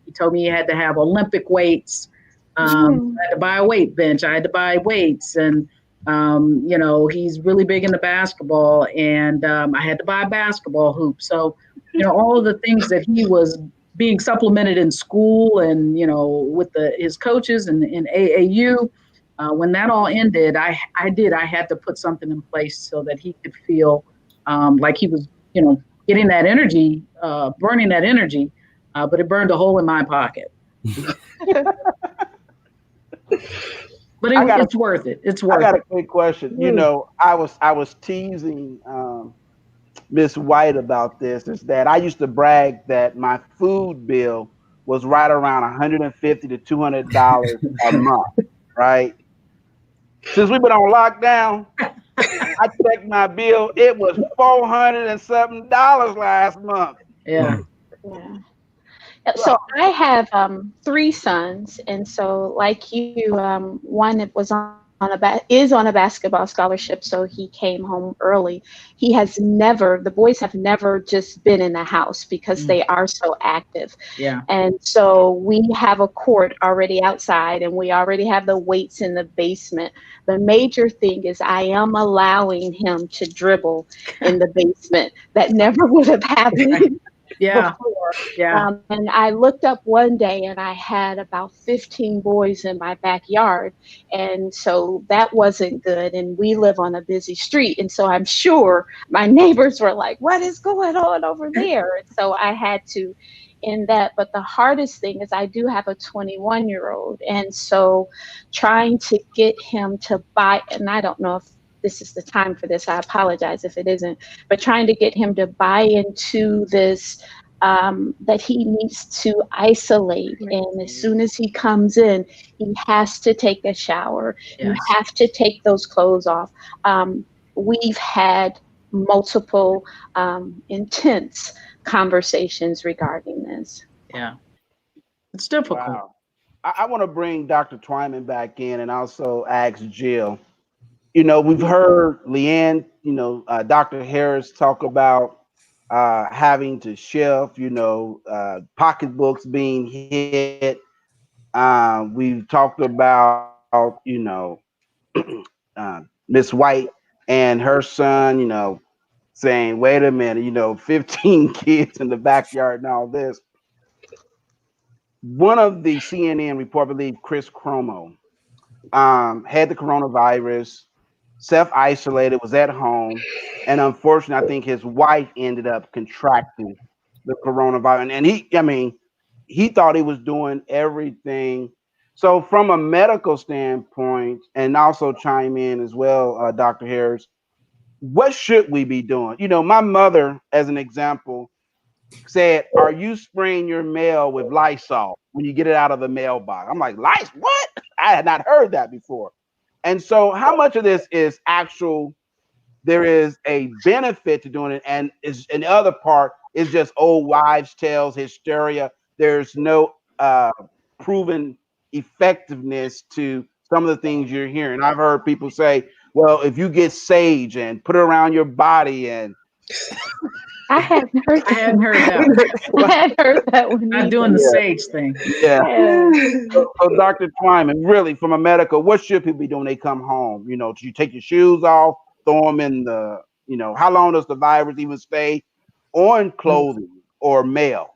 He told me he had to have Olympic weights. I had to buy a weight bench. I had to buy weights, and he's really big into basketball, and I had to buy a basketball hoop. So, all of the things that he was being supplemented in school and, with his coaches and in AAU, when that all ended, I had to put something in place so that he could feel like he was, getting that energy, burning that energy, but it burned a hole in my pocket. But it's worth it. It's worth it. I got a quick question. I was teasing Miss White about this. Is that I used to brag that my food bill was right around $150 to $200 a month, right? Since we've been on lockdown, I checked my bill. It was $400 and something last month. Yeah. Yeah. So I have 3 sons, and so like you, one was on a basketball scholarship, so he came home early. The boys have never just been in the house because they are so active. Yeah. And so we have a court already outside, and we already have the weights in the basement. The major thing is I am allowing him to dribble in the basement. That never would have happened. Yeah. Before. Yeah. And I looked up one day and I had about 15 boys in my backyard. And so that wasn't good. And we live on a busy street. And so I'm sure my neighbors were like, what is going on over there? And so I had to in that. But the hardest thing is I do have a 21-year-old. And so trying to get him to buy, and I don't know if this is the time for this, I apologize if it isn't, but trying to get him to buy into this, that he needs to isolate. And as soon as he comes in, he has to take a shower. Yes. You have to take those clothes off. We've had multiple intense conversations regarding this. Yeah. It's difficult. Wow. I want to bring Dr. Twyman back in and also ask Jill. You know, we've heard Leanne, Dr. Harris talk about having to shift, pocketbooks being hit. We've talked about, Miss White and her son, saying, wait a minute, 15 kids in the backyard and all this. One of the CNN report, I believe Chris Cuomo, had the coronavirus, self-isolated, was at home, and unfortunately, I think his wife ended up contracting the coronavirus. And he thought he was doing everything. So from a medical standpoint, and also chime in as well, Dr. Harris, what should we be doing? My mother, as an example, said, are you spraying your mail with Lysol when you get it out of the mailbox? I'm like, Lysol? What? I had not heard that before. And so how much of this is actual, there is a benefit to doing it, and the other part is just old wives' tales, hysteria. There's no proven effectiveness to some of the things you're hearing. I've heard people say, well, if you get sage and put it around your body and I hadn't heard that. I hadn't heard that. I hadn't heard that one. Not doing the sage thing. Yeah. Yeah. So Dr. Twyman, really, from a medical, what should people be doing when they come home? Do you take your shoes off, throw them in the, how long does the virus even stay on clothing or mail?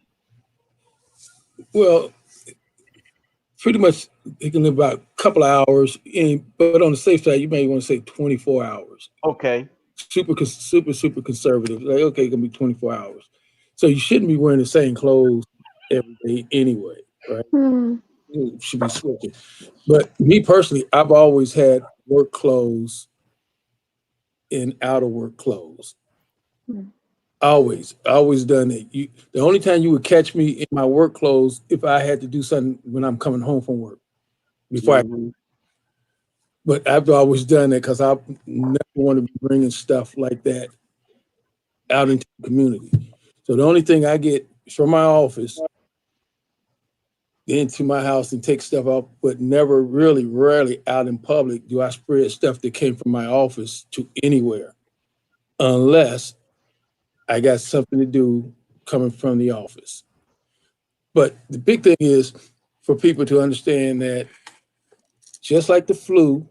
Well, pretty much it can live about a couple of hours, but on the safe side, you may want to say 24 hours. Okay. Super conservative. Like, okay, it's gonna be 24 hours. So you shouldn't be wearing the same clothes every day anyway, right? You should be switching. But me personally, I've always had work clothes and outer work clothes. Always done it. The only time you would catch me in my work clothes if I had to do something when I'm coming home from work. But I've always done it because I never want to be bringing stuff like that out into the community. So the only thing I get is from my office into my house and take stuff out, but never rarely out in public do I spread stuff that came from my office to anywhere, unless I got something to do coming from the office. But the big thing is for people to understand that just like the flu,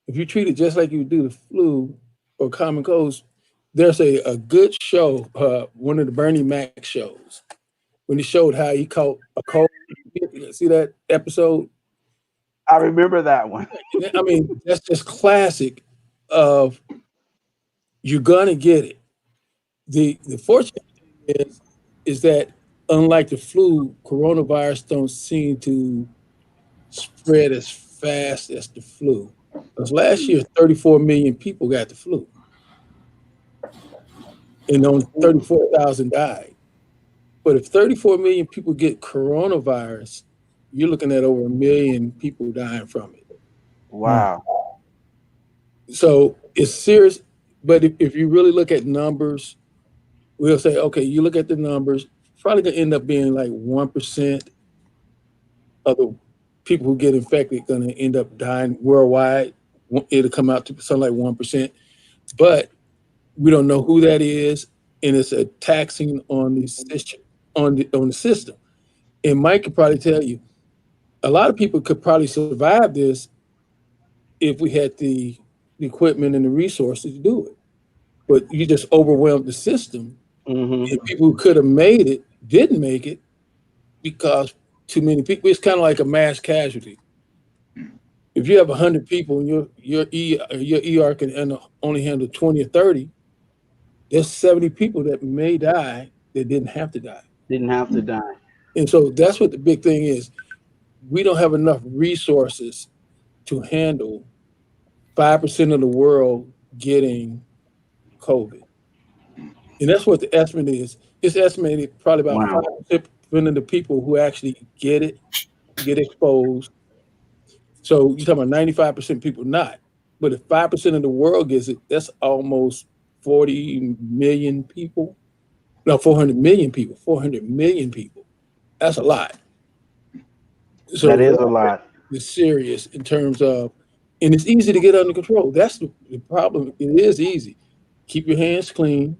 if you treat it just like you do the flu or common colds, there's a good show, one of the Bernie Mac shows, when he showed how he caught a cold. See that episode? I remember that one. I mean, that's just classic of you're gonna get it. The fortunate thing is that unlike the flu, coronavirus don't seem to spread as fast as the flu. Because last year, 34 million people got the flu. And only 34,000 died. But if 34 million people get coronavirus, you're looking at over 1 million people dying from it. Wow. So it's serious. But if you really look at numbers, we'll say, okay, you look at the numbers, probably gonna end up being like 1% of the people who get infected gonna end up dying worldwide. It'll come out to something like 1%, but we don't know who that is, and it's a taxing on the system. On the system. And Mike could probably tell you, a lot of people could probably survive this if we had the equipment and the resources to do it. But you just overwhelmed the system, and people who could have made it didn't make it because too many people. It's kind of like a mass casualty. If you have 100 people and your ER can only handle 20 or 30, there's 70 people that may die that didn't have to die. Didn't have to die. And so that's what the big thing is. We don't have enough resources to handle 5% of the world getting COVID. And that's what the estimate is. It's estimated probably about Wow. 5% of the people who actually get it, get exposed. So you're talking about 95% people not. But if 5% of the world gets it, that's almost 40 million people. No, 400 million people. 400 million people. That's a lot. So That is a lot. it's serious in terms of, and it's easy to get under control. That's the problem. It is easy. Keep your hands clean.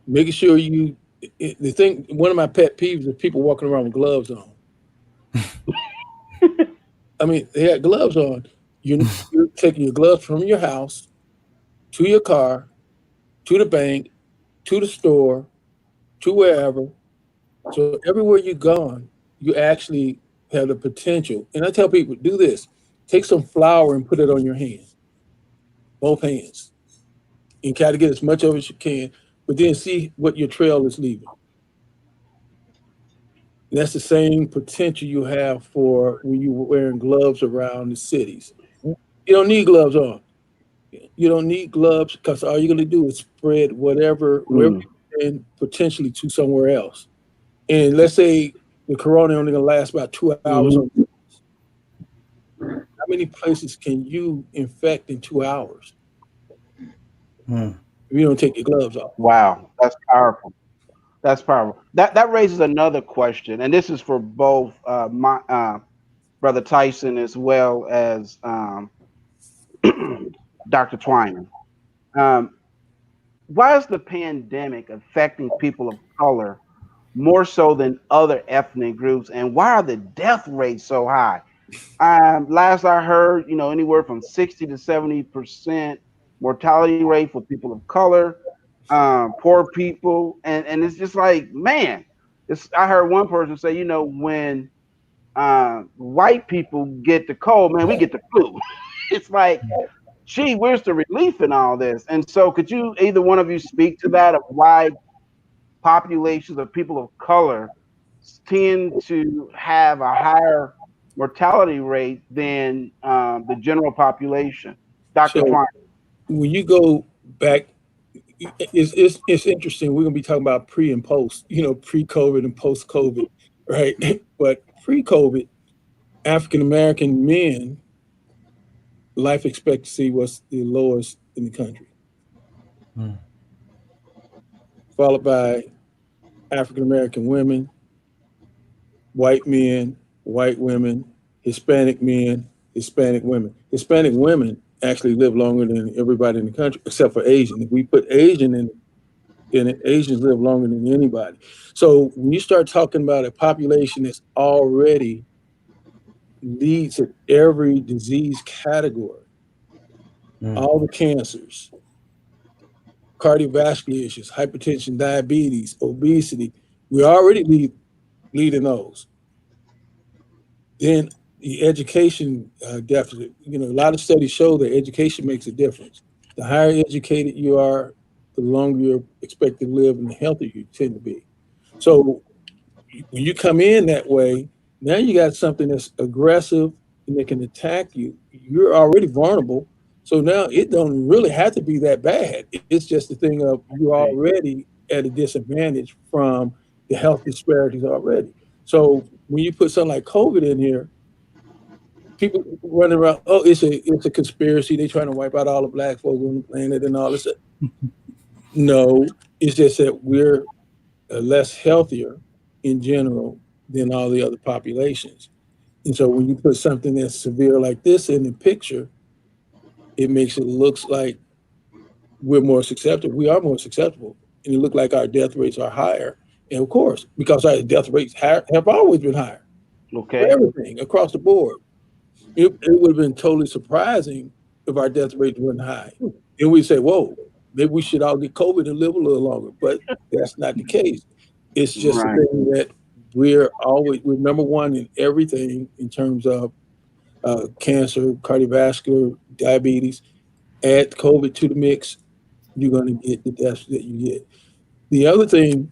Making sure the thing, one of my pet peeves is people walking around with gloves on. I mean, they had gloves on. You're taking your gloves from your house to your car, to the bank, to the store, to wherever. So everywhere you've gone, you actually have the potential. And I tell people, do this. Take some flour and put it on your hand, both hands, and try to get as much of it as you can, but then see what your trail is leaving. And that's the same potential you have for when you're wearing gloves around the cities. You don't need gloves on. You don't need gloves because all you're going to do is spread wherever you're in potentially to somewhere else. And let's say the corona only going to last about 2 hours. How many places can you infect in 2 hours if you don't take your gloves off? Wow, that's powerful. That's powerful. That raises another question, and this is for both my brother Tyson as well as Dr. Twyman. Why is the pandemic affecting people of color more so than other ethnic groups, and why are the death rates so high? Last I heard, anywhere from 60 to 70% mortality rate for people of color, poor people, and it's just like, man, I heard one person say, when white people get the cold, man, we get the flu. It's like, gee, where's the relief in all this? And so, could you, either one of you, speak to that, of why populations of people of color tend to have a higher mortality rate than the general population? Dr. So Twyman. when you go back, it's interesting. We're going to be talking about pre and post, pre-COVID and post-COVID, right? But pre-COVID, African-American men, life expectancy was the lowest in the country, followed by African-American women, white men, white women, Hispanic men, Hispanic women. Hispanic women actually live longer than everybody in the country, except for Asian. If we put Asian in it, Asians live longer than anybody. So when you start talking about a population that's already leads in every disease category, all the cancers, cardiovascular issues, hypertension, diabetes, obesity, we already lead in those. Then the education deficit, a lot of studies show that education makes a difference. The higher educated you are, the longer you're expected to live and the healthier you tend to be. So when you come in that way, now you got something that's aggressive and that can attack you. You're already vulnerable. So now it don't really have to be that bad. It's just the thing of you're already at a disadvantage from the health disparities already. So when you put something like COVID in here, people running around, oh, it's a conspiracy. They're trying to wipe out all the black folks on the planet and all this. No, it's just that we're less healthier in general than all the other populations. And so when you put something that's severe like this in the picture, it makes it looks like we're more susceptible. We are more susceptible. And it looks like our death rates are higher. And of course, because our death rates have always been higher. Okay. For everything across the board. It would have been totally surprising if our death rate wasn't high. And we'd say, whoa, maybe we should all get COVID and live a little longer. But that's not the case. It's just a thing that we're number one in everything in terms of cancer, cardiovascular, diabetes. Add COVID to the mix, you're going to get the deaths that you get. The other thing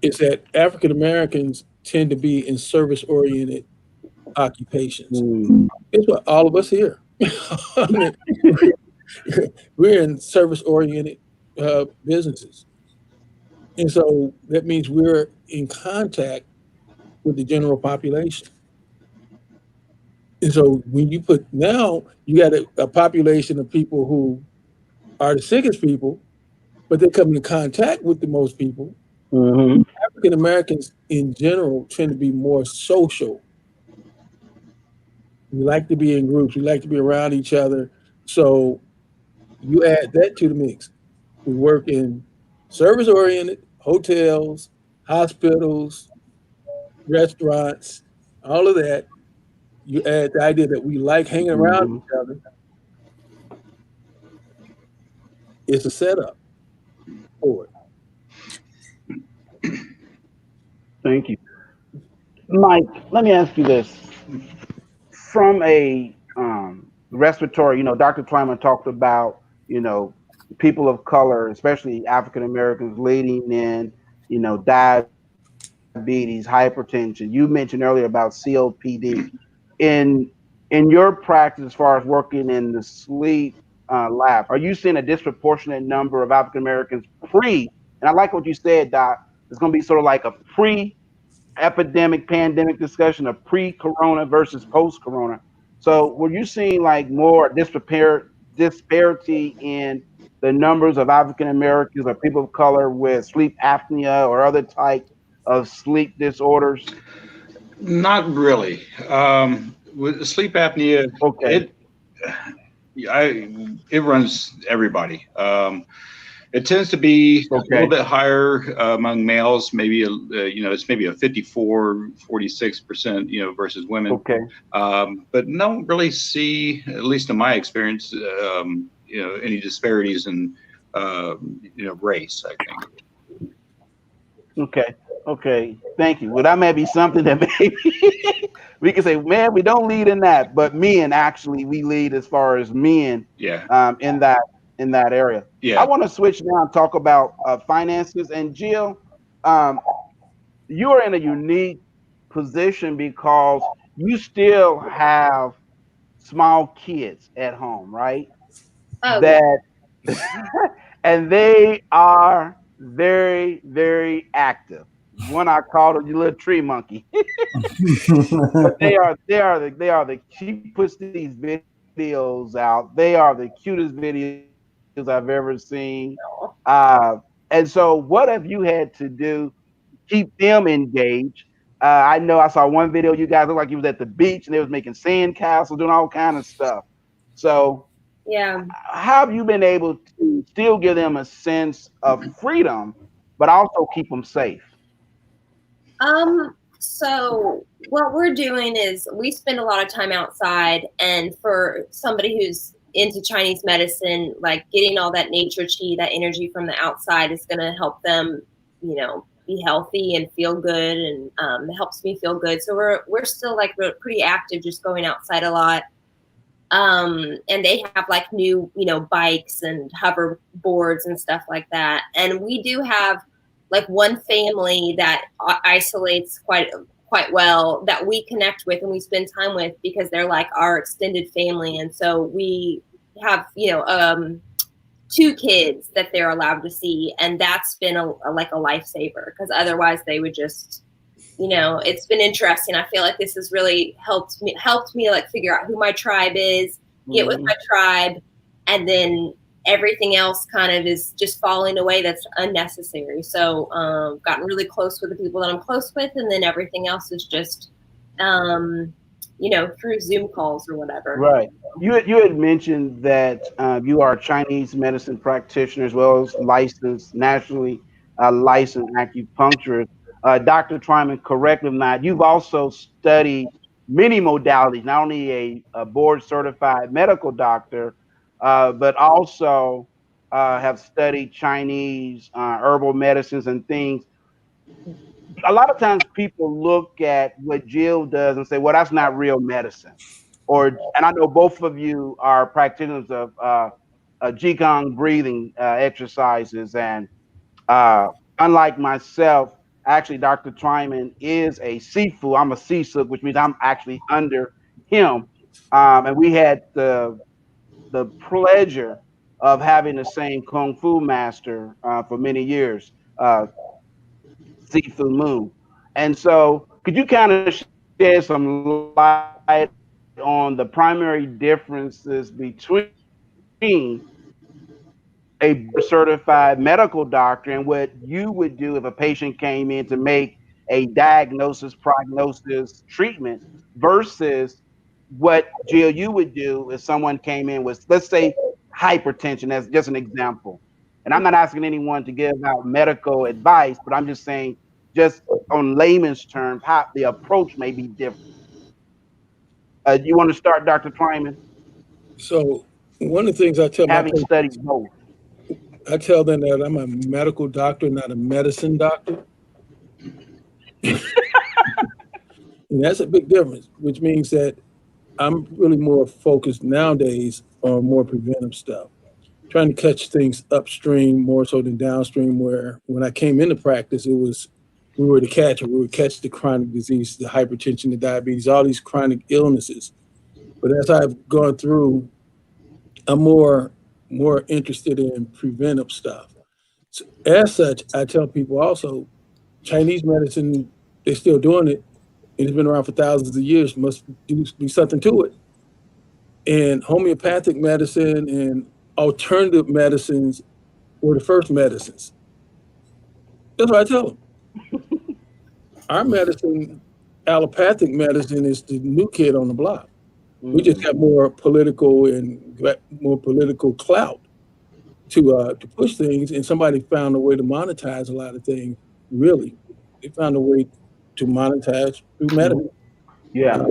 is that African Americans tend to be in service-oriented occupations. It's what all of us here. I mean, we're in service-oriented businesses. And so that means we're in contact with the general population. And so when you put, now you got a population of people who are the sickest people, but they come into contact with the most people. African Americans in general tend to be more social. We like to be in groups. We like to be around each other. So you add that to the mix. We work in service-oriented hotels, hospitals, restaurants, all of that. You add the idea that we like hanging around each other. It's a setup for it. Thank you. Mike, let me ask you this. From a respiratory, Dr. Twyman talked about, people of color, especially African Americans, leading in, diabetes, hypertension. You mentioned earlier about COPD. In your practice, as far as working in the sleep lab, are you seeing a disproportionate number of African Americans and I like what you said, Doc, it's going to be sort of like a epidemic pandemic discussion of pre-corona versus post-corona. So were you seeing like more disparity in the numbers of African Americans or people of color with sleep apnea or other types of sleep disorders? Not really. With sleep apnea, it runs everybody. It tends to be a little bit higher among males, maybe, it's maybe a 54, 46%, versus women. But don't really see, at least in my experience, any disparities in, race, I think. Okay. Thank you. Well, that may be something that maybe we can say, man, we don't lead in that, but men actually we lead as far as men. In that area. I want to switch now and talk about finances. And Jill, you are in a unique position because you still have small kids at home, right? And they are very, very active. One I called a little tree monkey. But they are the she puts these videos out. They are the cutest videos I've ever seen. And so what have you had to do to keep them engaged? I know I saw one video, you guys looked like you was at the beach and they was making sand castles, doing all kind of stuff. So how have you been able to still give them a sense of freedom, but also keep them safe? So what we're doing is we spend a lot of time outside, and for somebody who's into Chinese medicine, like getting all that nature qi, that energy from the outside is going to help them, be healthy and feel good, and it helps me feel good. So we're still like pretty active, just going outside a lot. And they have like new, bikes and hover boards and stuff like that. And we do have like one family that isolates quite well that we connect with and we spend time with because they're like our extended family. And so we have, 2 kids that they're allowed to see. And that's been a lifesaver, because otherwise they would just, it's been interesting. I feel like this has really helped me like figure out who my tribe is, get with my tribe, and then everything else kind of is just falling away that's unnecessary. So gotten really close with the people that I'm close with, and then everything else is just through Zoom calls or whatever. Right. You had mentioned that you are a Chinese medicine practitioner as well as nationally licensed acupuncturist. Dr. Twyman, correct me if not, you've also studied many modalities, not only a board certified medical doctor, but also have studied Chinese herbal medicines and things. A lot of times people look at what Jill does and say, well, that's not real medicine. And I know both of you are practitioners of Qigong breathing exercises. And unlike myself, Actually, Dr. Twyman is a Sifu. I'm a Sisuk, which means I'm actually under him. And we had the pleasure of having the same Kung Fu master for many years, Sifu Moon. And so, could you kind of shed some light on the primary differences between a certified medical doctor and what you would do if a patient came in to make a diagnosis, prognosis, treatment versus what Jill you would do if someone came in with, let's say, hypertension as just an example. And I'm not asking anyone to give out medical advice, but I'm just saying, just on layman's terms, how the approach may be different. You want to start, Dr. Twyman? So one of the things I tell my Having patients, studied both. I tell them that I'm a medical doctor, not a medicine doctor. And that's a big difference, which means that I'm really more focused nowadays on more preventive stuff, trying to catch things upstream more so than downstream, where when I came into practice, it was we were to catch it. We would catch the chronic disease, the hypertension, the diabetes, all these chronic illnesses. But as I've gone through, I'm more interested in preventive stuff. So as such, I tell people also, Chinese medicine, they're still doing it. It's been around for thousands of years, must be something to it. And homeopathic medicine and alternative medicines were the first medicines. That's what I tell them. Our medicine, allopathic medicine, is the new kid on the block. We just got more political clout to push things, and somebody found a way to monetize a lot of things. Really, they found a way to monetize through medicine. Yeah.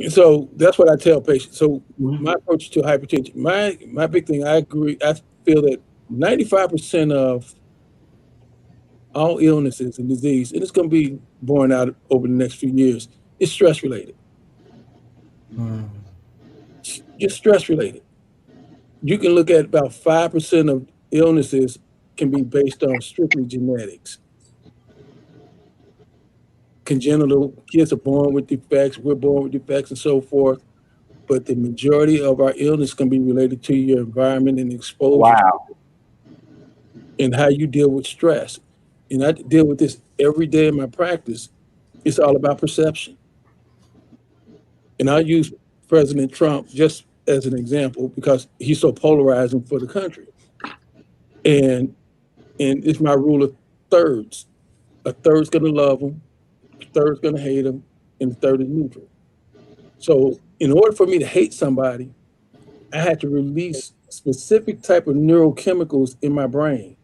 So that's what I tell patients. So my approach to hypertension, my big thing, I agree. I feel that 95% of all illnesses and disease, and it's going to be borne out over the next few years, is stress related. Just stress related. You can look at about 5% of illnesses can be based on strictly genetics. Congenital, kids are born with defects, we're born with defects and so forth. But the majority of our illness can be related to your environment and exposure. Wow. And how you deal with stress. And I deal with this every day in my practice. It's all about perception. And I use President Trump just as an example because he's so polarizing for the country. And it's my rule of thirds. A third's gonna love him, a third's gonna hate him, and a third is neutral. So in order for me to hate somebody, I had to release specific type of neurochemicals in my brain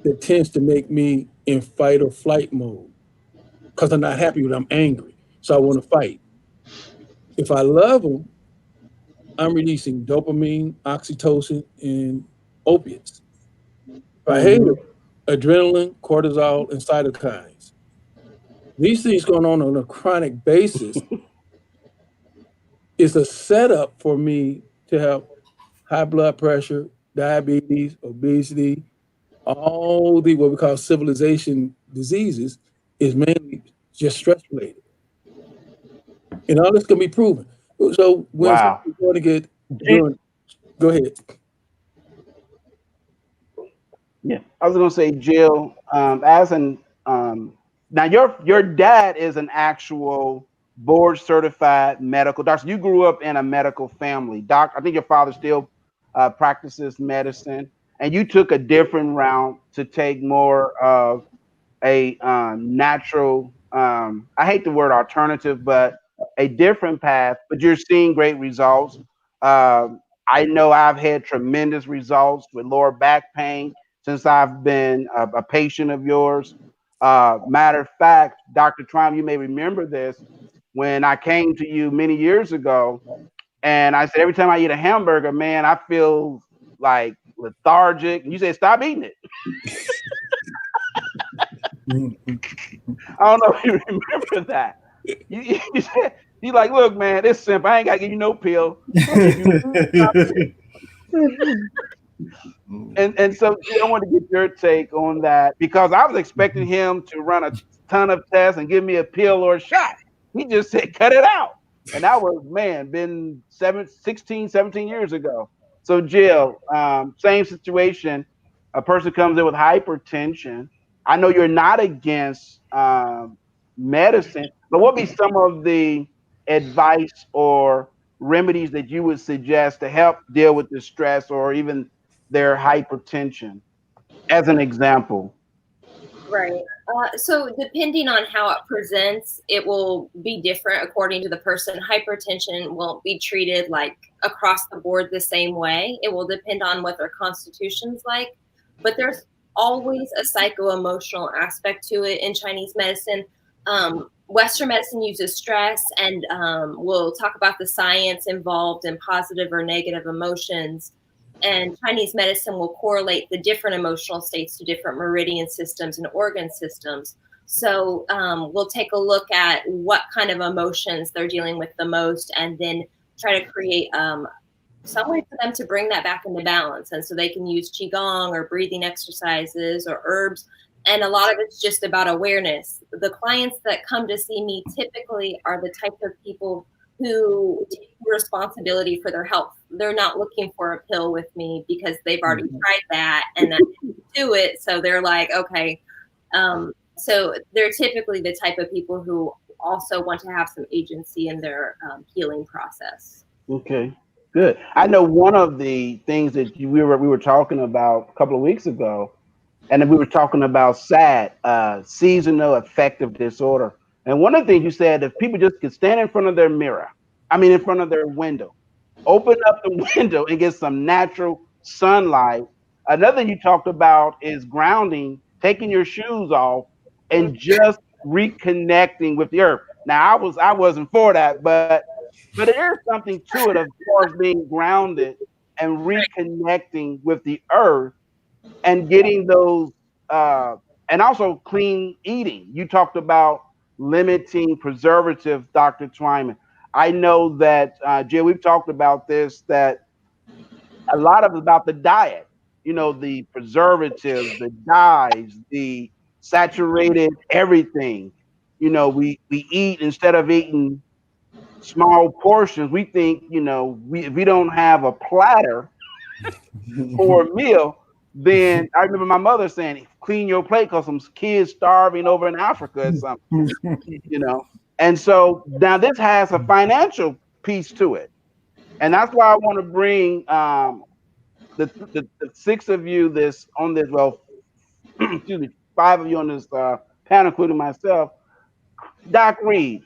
that tends to make me in fight or flight mode because I'm not happy with them, I'm angry. So I want to fight. If I love them, I'm releasing dopamine, oxytocin, and opiates. If I hate them, adrenaline, cortisol, and cytokines. These things going on a chronic basis is a setup for me to have high blood pressure, diabetes, obesity, all the what we call civilization diseases is mainly just stress related. And all this can be proven. So when you're going to get doing, go ahead. Yeah, I was gonna say, Jill, as an now your dad is an actual board certified medical doctor. You grew up in a medical family. Doc, I think your father still practices medicine, and you took a different route to take more of a natural, I hate the word alternative, but a different path, but you're seeing great results. I know I've had tremendous results with lower back pain since I've been a patient of yours. Matter of fact, Dr. Twyman, you may remember this when I came to you many years ago, and I said, every time I eat a hamburger, man, I feel like lethargic. And you said, stop eating it. I don't know if you remember that. You like, look, man, it's simple. I ain't got to give you no pill. And so I want to get your take on that because I was expecting him to run a ton of tests and give me a pill or a shot. He just said, cut it out. And that was, been 16, 17 years ago. So Jill, same situation. A person comes in with hypertension. I know you're not against medicine, but what would be some of the advice or remedies that you would suggest to help deal with the stress or even their hypertension, as an example? Right. So depending on how it presents, it will be different according to the person. Hypertension won't be treated like across the board the same way. It will depend on what their constitution's like. But there's always a psycho-emotional aspect to it in Chinese medicine. Western medicine uses stress, and we'll talk about the science involved in positive or negative emotions. And Chinese medicine will correlate the different emotional states to different meridian systems and organ systems. So we'll take a look at what kind of emotions they're dealing with the most, and then try to create some way for them to bring that back into balance. And so they can use Qigong or breathing exercises or herbs. And a lot of it's just about awareness. The clients that come to see me typically are the type of people who take responsibility for their health. They're not looking for a pill with me because they've already tried that and that didn't do it. So they're like, okay. So they're typically the type of people who also want to have some agency in their healing process. Okay, good. I know one of the things that we were talking about a couple of weeks ago, and then we were talking about SAD, seasonal affective disorder. And one of the things you said, if people just could stand in front of their in front of their window, open up the window and get some natural sunlight. Another thing you talked about is grounding, taking your shoes off and just reconnecting with the earth. Now I wasn't for that, but there is something to it, of course, being grounded and reconnecting with the earth and getting those and also clean eating. You talked about limiting preservatives, Dr. Twyman. I know that, Jill, we've talked about this, that a lot of it about the diet, the preservatives, the dyes, the saturated everything. We eat, instead of eating small portions, we think, if we don't have a platter for a meal, then I remember my mother saying, clean your plate because some kids starving over in Africa or something, And so now this has a financial piece to it. And that's why I want to bring the six of you excuse me, five of you on this panel, including myself. Doc Reid,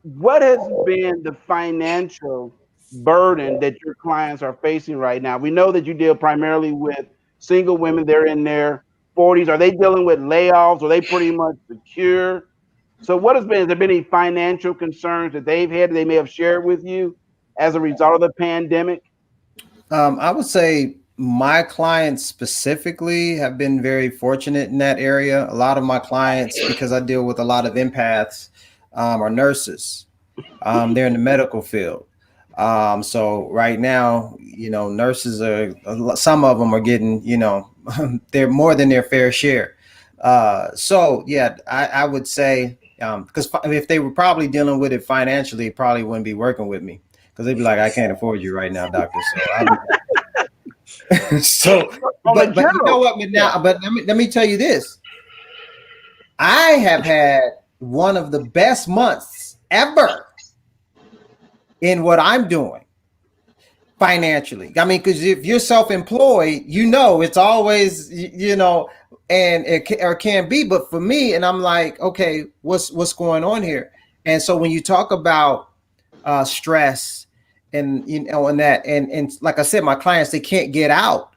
what has been the financial burden that your clients are facing right now? We know that you deal primarily with single women. They're in their 40s. Are they dealing with layoffs? Are they pretty much secure? So has there been any financial concerns that they've had that they may have shared with you as a result of the pandemic? I would say my clients specifically have been very fortunate in that area. A lot of my clients, because I deal with a lot of empaths, are nurses. They're in the medical field. So right now, nurses some of them are getting, they're more than their fair share. So yeah, I would say, because if they were probably dealing with it financially, probably wouldn't be working with me, because they'd be like, I can't afford you right now, doctor. So, but you know what? But let me tell you this. I have had one of the best months ever in what I'm doing financially. I mean, because if you're self-employed, it's always, and it can be. But for me, and I'm like, okay, what's going on here? And so when you talk about stress and and that, and like I said, my clients, they can't get out.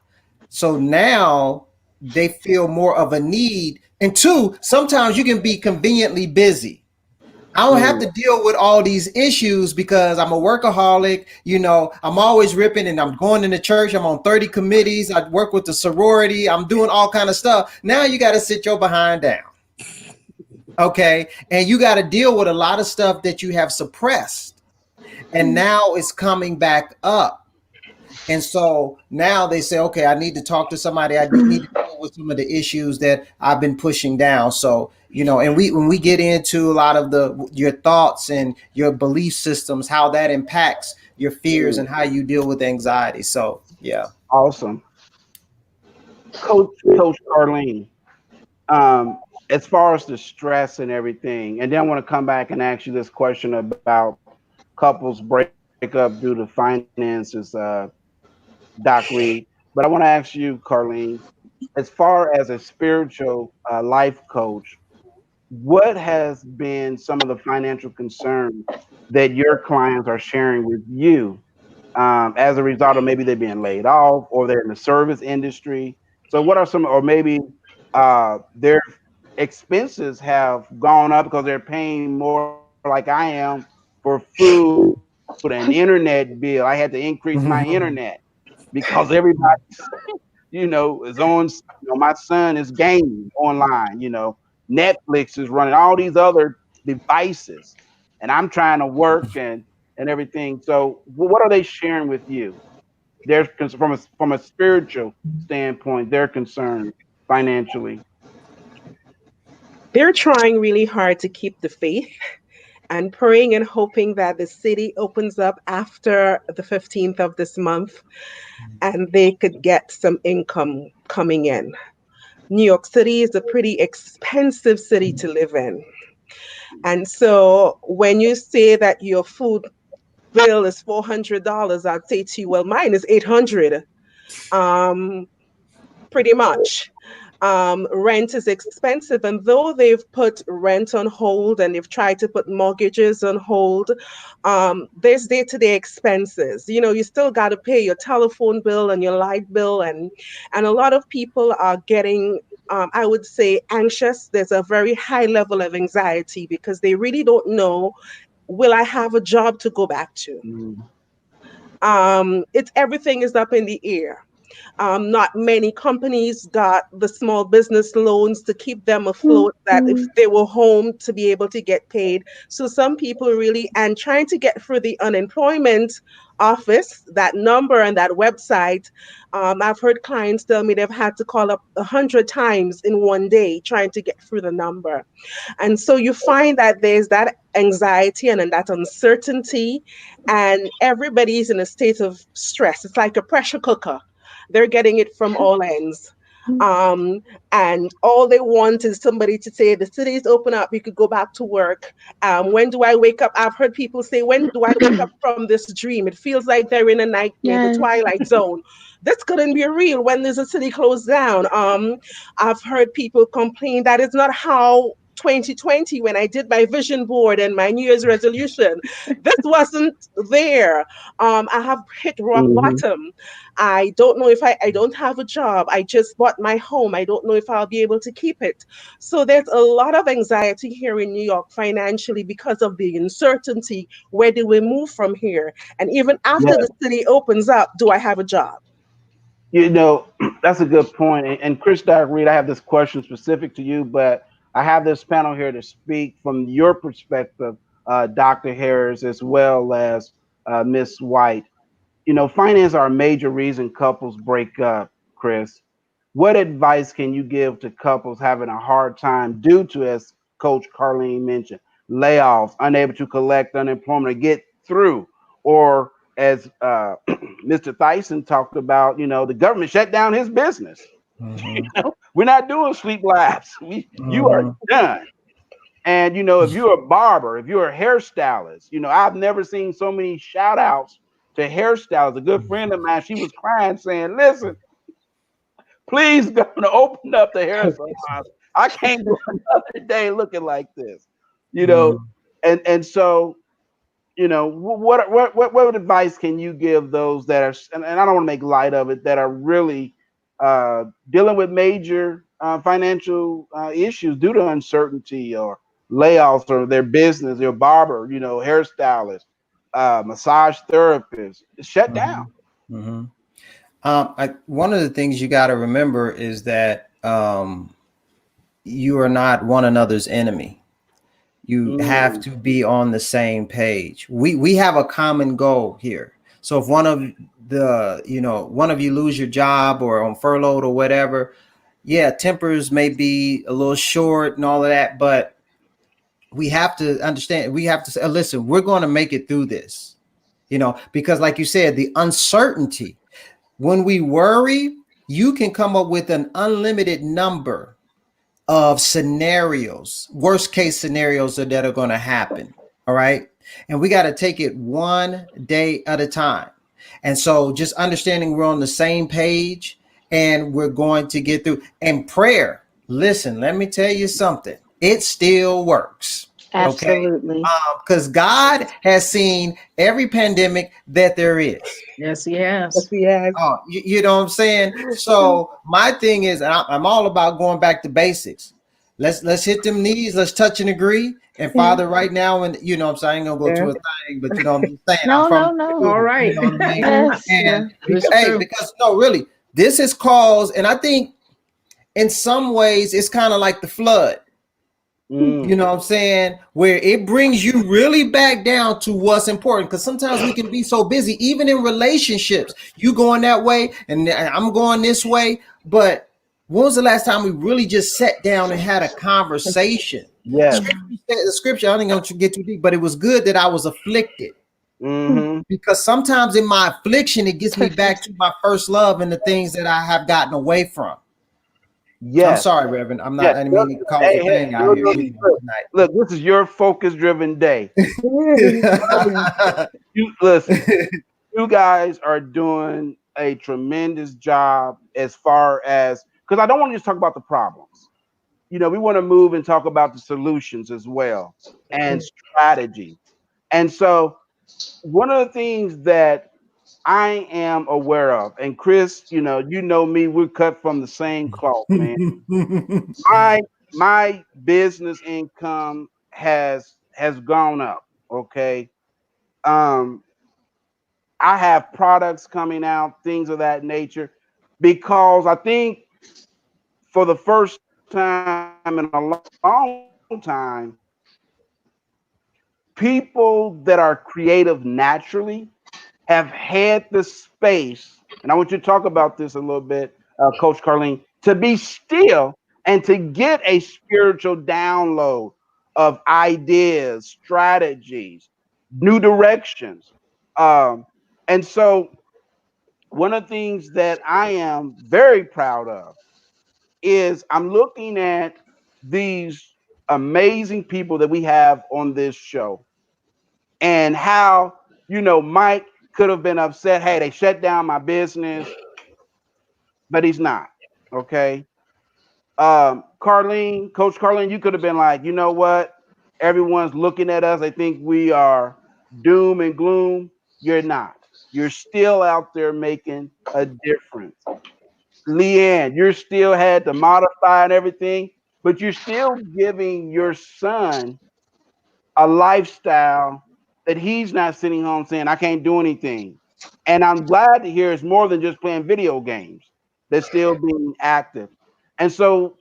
So now they feel more of a need. And two, sometimes you can be conveniently busy. I don't have to deal with all these issues because I'm a workaholic. I'm always ripping, and I'm going into church. I'm on 30 committees. I work with the sorority. I'm doing all kind of stuff. Now you got to sit your behind down. Okay. And you got to deal with a lot of stuff that you have suppressed. And now it's coming back up. And so now they say, okay, I need to talk to somebody. I need to deal with some of the issues that I've been pushing down. So, you know, and when we get into a lot of your thoughts and your belief systems, how that impacts your fears and how you deal with anxiety. So, yeah. Awesome. Coach Carlene, as far as the stress and everything, and then I want to come back and ask you this question about couples break up due to finances, Doc Reid. But I want to ask you, Carlene, as far as a spiritual life coach, what has been some of the financial concerns that your clients are sharing with you as a result of maybe they're being laid off or they're in the service industry? So, what are some, or maybe their expenses have gone up because they're paying more like I am for food and internet bill. I had to increase my internet because everybody is on, my son is gaming online, Netflix is running all these other devices, and I'm trying to work and everything. So what are they sharing with you? They're from a spiritual standpoint, they're concerned financially. They're trying really hard to keep the faith and praying and hoping that the city opens up after the 15th of this month and they could get some income coming in. New York City is a pretty expensive city to live in. And so when you say that your food bill is $400, I'd say to you, well, mine is 800. Pretty much. Rent is expensive, and though they've put rent on hold and they've tried to put mortgages on hold, there's day-to-day expenses. You still got to pay your telephone bill and your light bill, and a lot of people are getting, I would say, anxious. There's a very high level of anxiety because they really don't know, will I have a job to go back to? It's everything is up in the air. Not many companies got the small business loans to keep them afloat, that if they were home to be able to get paid. So some people really, and trying to get through the unemployment office, that number and that website, I've heard clients tell me they've had to call up 100 times in one day trying to get through the number. And so you find that there's that anxiety and that uncertainty, and everybody's in a state of stress. It's like a pressure cooker. They're getting it from all ends. And all they want is somebody to say, the city's open up, you could go back to work. When do I wake up? I've heard people say, when do I wake up from this dream? It feels like they're in a nightmare, the twilight zone. This couldn't be real when there's a city closed down. I've heard people complain that it's not how 2020, when I did my vision board and my New Year's resolution, this wasn't there. I have hit rock bottom. I don't know if I don't have a job. I just bought my home. I don't know if I'll be able to keep it. So there's a lot of anxiety here in New York financially because of the uncertainty. Where do we move from here? And even after the city opens up, do I have a job? That's a good point. And Chris, Doc Reid, I have this question specific to you, but I have this panel here to speak from your perspective, Dr. Harris, as well as Miss White. Finance are a major reason couples break up, Chris. What advice can you give to couples having a hard time due to, as Coach Carlene mentioned, layoffs, unable to collect unemployment or get through, or as Mr. Thissen talked about, the government shut down his business. We're not doing sleep labs. You are done. And if you're a barber, if you're a hairstylist, I've never seen so many shout outs to hairstylists. A good friend of mine, she was crying, saying, listen, please governor, open up the hair salons. I can't go another day looking like this. And so what advice can you give those that are, and I don't want to make light of it, that are really dealing with major financial issues due to uncertainty or layoffs, or their business, their barber, hairstylist, massage therapist, shut down? One of the things you got to remember is that you are not one another's enemy. You have to be on the same page. We have a common goal here. So if one of you lose your job or on furlough or whatever, yeah, tempers may be a little short and all of that, but we have to understand, we have to say, listen, we're going to make it through this, because like you said, the uncertainty, when we worry, you can come up with an unlimited number of scenarios, worst case scenarios that are going to happen. All right. And we got to take it one day at a time. And so just understanding we're on the same page and we're going to get through. And prayer, listen, let me tell you something. It still works. Absolutely. Okay? Because God has seen every pandemic that there is. Yes, he has. Yes, he has. Oh, you know what I'm saying? So my thing is, I'm all about going back to basics. Let's hit them knees. Let's touch and agree. And Father, right now, and you know what I'm saying, I ain't gonna go to a thing, but I'm just saying. No. All right. You know what I mean? Yes. And Yeah. because no, really, this has caused, and I think in some ways it's kind of like the flood. You know what I'm saying? Where it brings you really back down to what's important. Because sometimes we can be so busy, even in relationships. You going that way and I'm going this way. But when was the last time we really just sat down and had a conversation? Yes. The scripture, I didn't get too deep, but it was good that I was afflicted. Because sometimes in my affliction, it gets me back to my first love and the things that I have gotten away from. Yes. I'm sorry, Reverend. I'm not. I didn't mean to cause a thing out here tonight. Look, this is your focus-driven day. Listen, you guys are doing a tremendous job as far as, because I don't want to just talk about the problems. We want to move and talk about the solutions as well and strategy. And so one of the things that I am aware of, and Chris, you know me, we're cut from the same cloth, man. My business income has gone up. Okay. I have products coming out, things of that nature, because I think for the first time in a long time, people that are creative naturally have had the space, and I want you to talk about this a little bit, Coach Carlene, to be still and to get a spiritual download of ideas, strategies, new directions. And so one of the things that I am very proud of is I'm looking at these amazing people that we have on this show and how, Mike could have been upset. Hey, they shut down my business, but he's not. Okay. Coach Carlene, you could have been like, you know what? Everyone's looking at us. They think we are doom and gloom. You're not. You're still out there making a difference. Leanne, you still had to modify and everything, but you're still giving your son a lifestyle that he's not sitting home saying, I can't do anything. And I'm glad to hear it's more than just playing video games. They're still being active. And so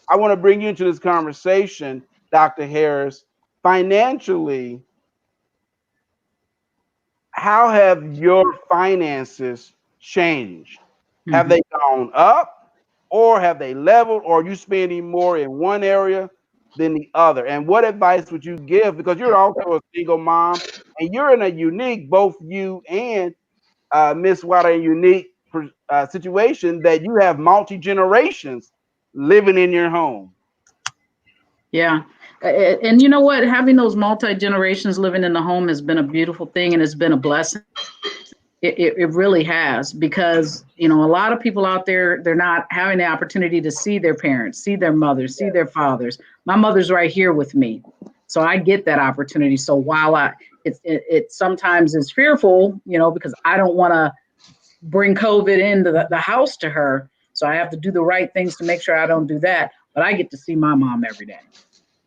I want to bring you into this conversation, Dr. Harris. Financially, how have your finances changed? Have they gone up or have they leveled, or are you spending more in one area than the other? And what advice would you give? Because you're also a single mom and you're in a unique, both you and Miss Water, unique situation that you have multi-generations living in your home. Yeah. And you know what? Having those multi-generations living in the home has been a beautiful thing, and it's been a blessing. It really has, because, a lot of people out there, they're not having the opportunity to see their parents, see their mothers, see their fathers. My mother's right here with me. So I get that opportunity. So while it sometimes is fearful, because I don't want to bring COVID into the house to her. So I have to do the right things to make sure I don't do that. But I get to see my mom every day.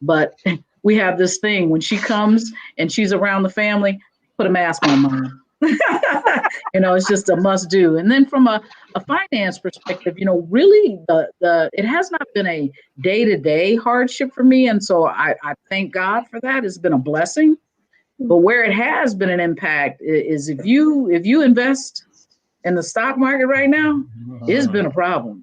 But we have this thing when she comes and she's around the family, put a mask on, Mom. It's just a must do. And then from a finance perspective, really it has not been a day-to-day hardship for me. And so I thank God for that. It's been a blessing. But where it has been an impact is if you invest in the stock market right now, it's been a problem.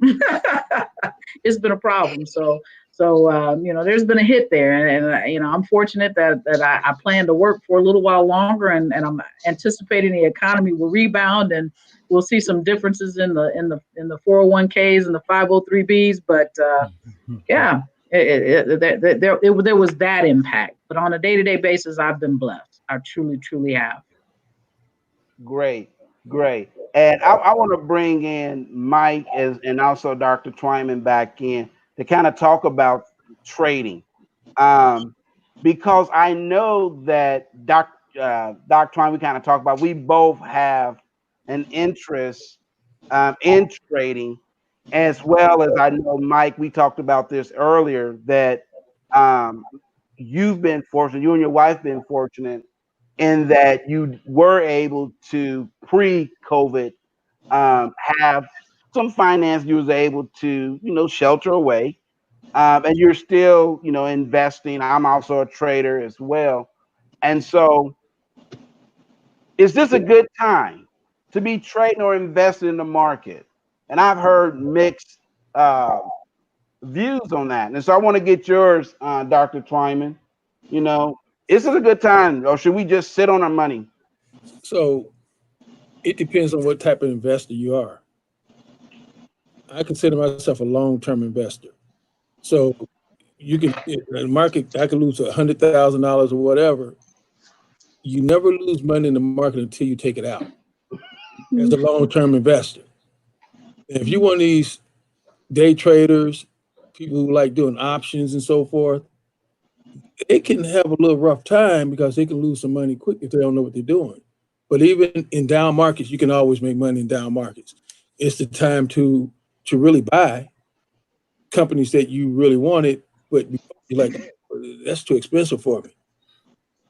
It's been a problem. So there's been a hit there, and I'm fortunate that I plan to work for a little while longer, and I'm anticipating the economy will rebound, and we'll see some differences in the 401ks and the 503bs. But yeah, there was that impact. But on a day-to-day basis, I've been blessed. I truly have. Great. And I want to bring in Mike and also Dr. Twyman back in to kind of talk about trading. Because I know that Dr. Twyman, we kind of talk about, we both have an interest in trading, as well as I know, Mike, we talked about this earlier, that you've been fortunate, you and your wife been fortunate in that you were able to pre-COVID have some finance you was able to, shelter away. And you're still, investing. I'm also a trader as well. And so is this a good time to be trading or investing in the market? And I've heard mixed views on that. And so I want to get yours, Dr. Twyman. Is it a good time, or should we just sit on our money? So it depends on what type of investor you are. I consider myself a long-term investor. So you can, in the market, I can lose $100,000 or whatever. You never lose money in the market until you take it out as a long-term investor. And if you're one of these day traders, people who like doing options and so forth, they can have a little rough time because they can lose some money quick if they don't know what they're doing. But even in down markets, you can always make money in down markets. It's the time to really buy companies that you really wanted, but you're like, that's too expensive for me.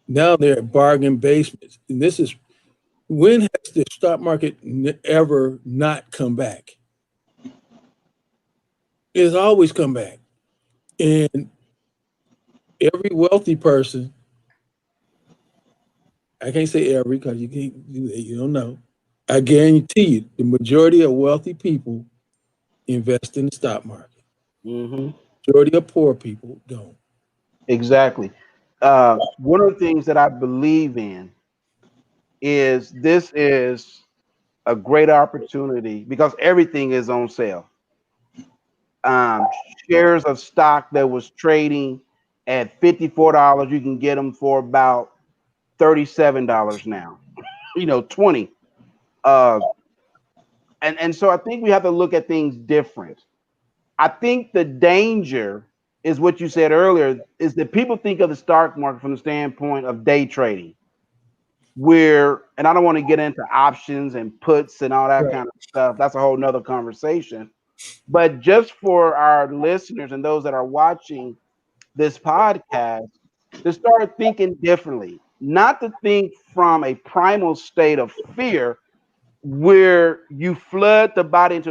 Now they're at bargain basements. And this is, when has the stock market ever not come back? It's always come back. And every wealthy person, I can't say every because you don't know. I guarantee you, the majority of wealthy people invest in the stock market. Mm-hmm. Majority of poor people don't. Exactly. One of the things that I believe in is this is a great opportunity because everything is on sale. Shares of stock that was trading at $54, you can get them for about $37 now. 20. And so I think we have to look at things different. I think the danger is what you said earlier, is that people think of the stock market from the standpoint of day trading, and I don't want to get into options and puts and all that Right. kind of stuff. That's a whole nother conversation. But just for our listeners and those that are watching this podcast, to start thinking differently, not to think from a primal state of fear where you flood the body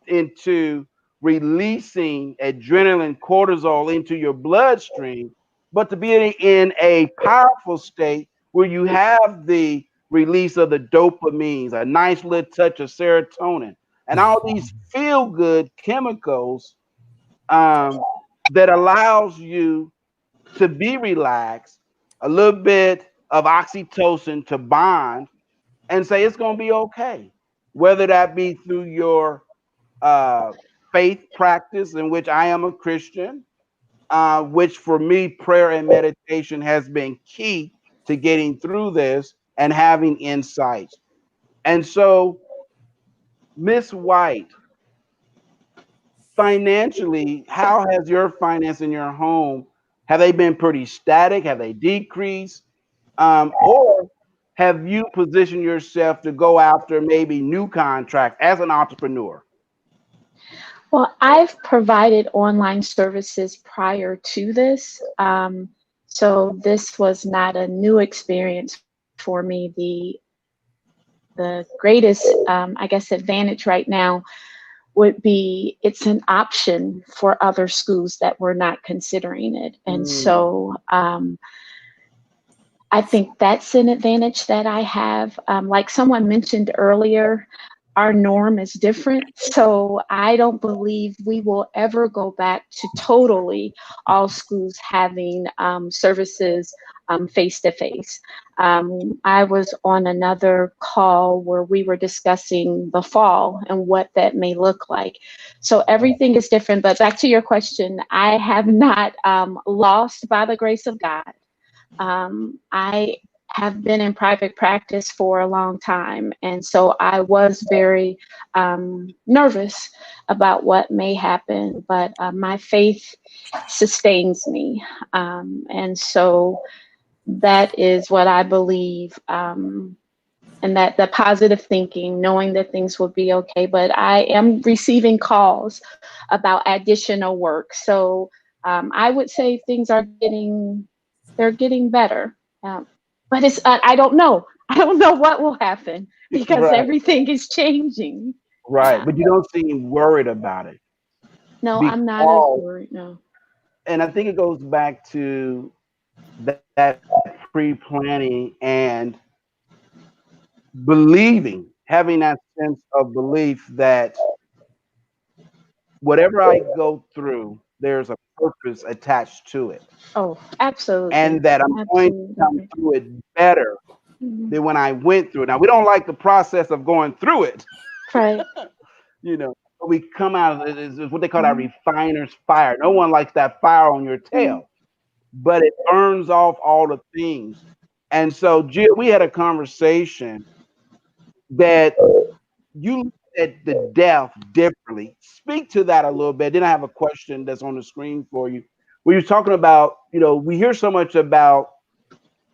into releasing adrenaline, cortisol into your bloodstream, but to be in a powerful state where you have the release of the dopamines, a nice little touch of serotonin, and all these feel-good chemicals that allows you to be relaxed, a little bit of oxytocin to bond and say it's going to be okay, whether that be through your faith practice, in which I am a Christian, which for me, prayer and meditation has been key to getting through this and having insights. And so, Miss White, financially, how has your finance in your home, have they been pretty static? Have they decreased? Or have you positioned yourself to go after maybe new contracts as an entrepreneur? Well, I've provided online services prior to this. So this was not a new experience for me. The greatest, I guess, advantage right now would be it's an option for other schools that were not considering it. And so I think that's an advantage that I have. Like someone mentioned earlier, our norm is different. So I don't believe we will ever go back to totally all schools having services face to face. I was on another call where we were discussing the fall and what that may look like. So everything is different. But back to your question, I have not lost by the grace of God. I have been in private practice for a long time. And so I was very nervous about what may happen, but my faith sustains me. And so that is what I believe. And that the positive thinking, knowing that things will be okay. But I am receiving calls about additional work. So I would say things are they're getting better. But it's I don't know. I don't know what will happen because Right. everything is changing. Right. Yeah. But you don't seem worried about it. No, I'm not as worried. No. And I think it goes back to that pre-planning and believing, having that sense of belief that whatever I go through, there's a purpose attached to it. Oh, absolutely. And that I'm going to come through it better than when I went through it. Now, we don't like the process of going through it. Right. You know, but we come out of it is what they call that refiner's fire. No one likes that fire on your tail, but it burns off all the things. And so, Jill, we had a conversation that you look at the death differently. Speak to that a little bit. Then I have a question that's on the screen for you. Where you're talking about, you know, we hear so much about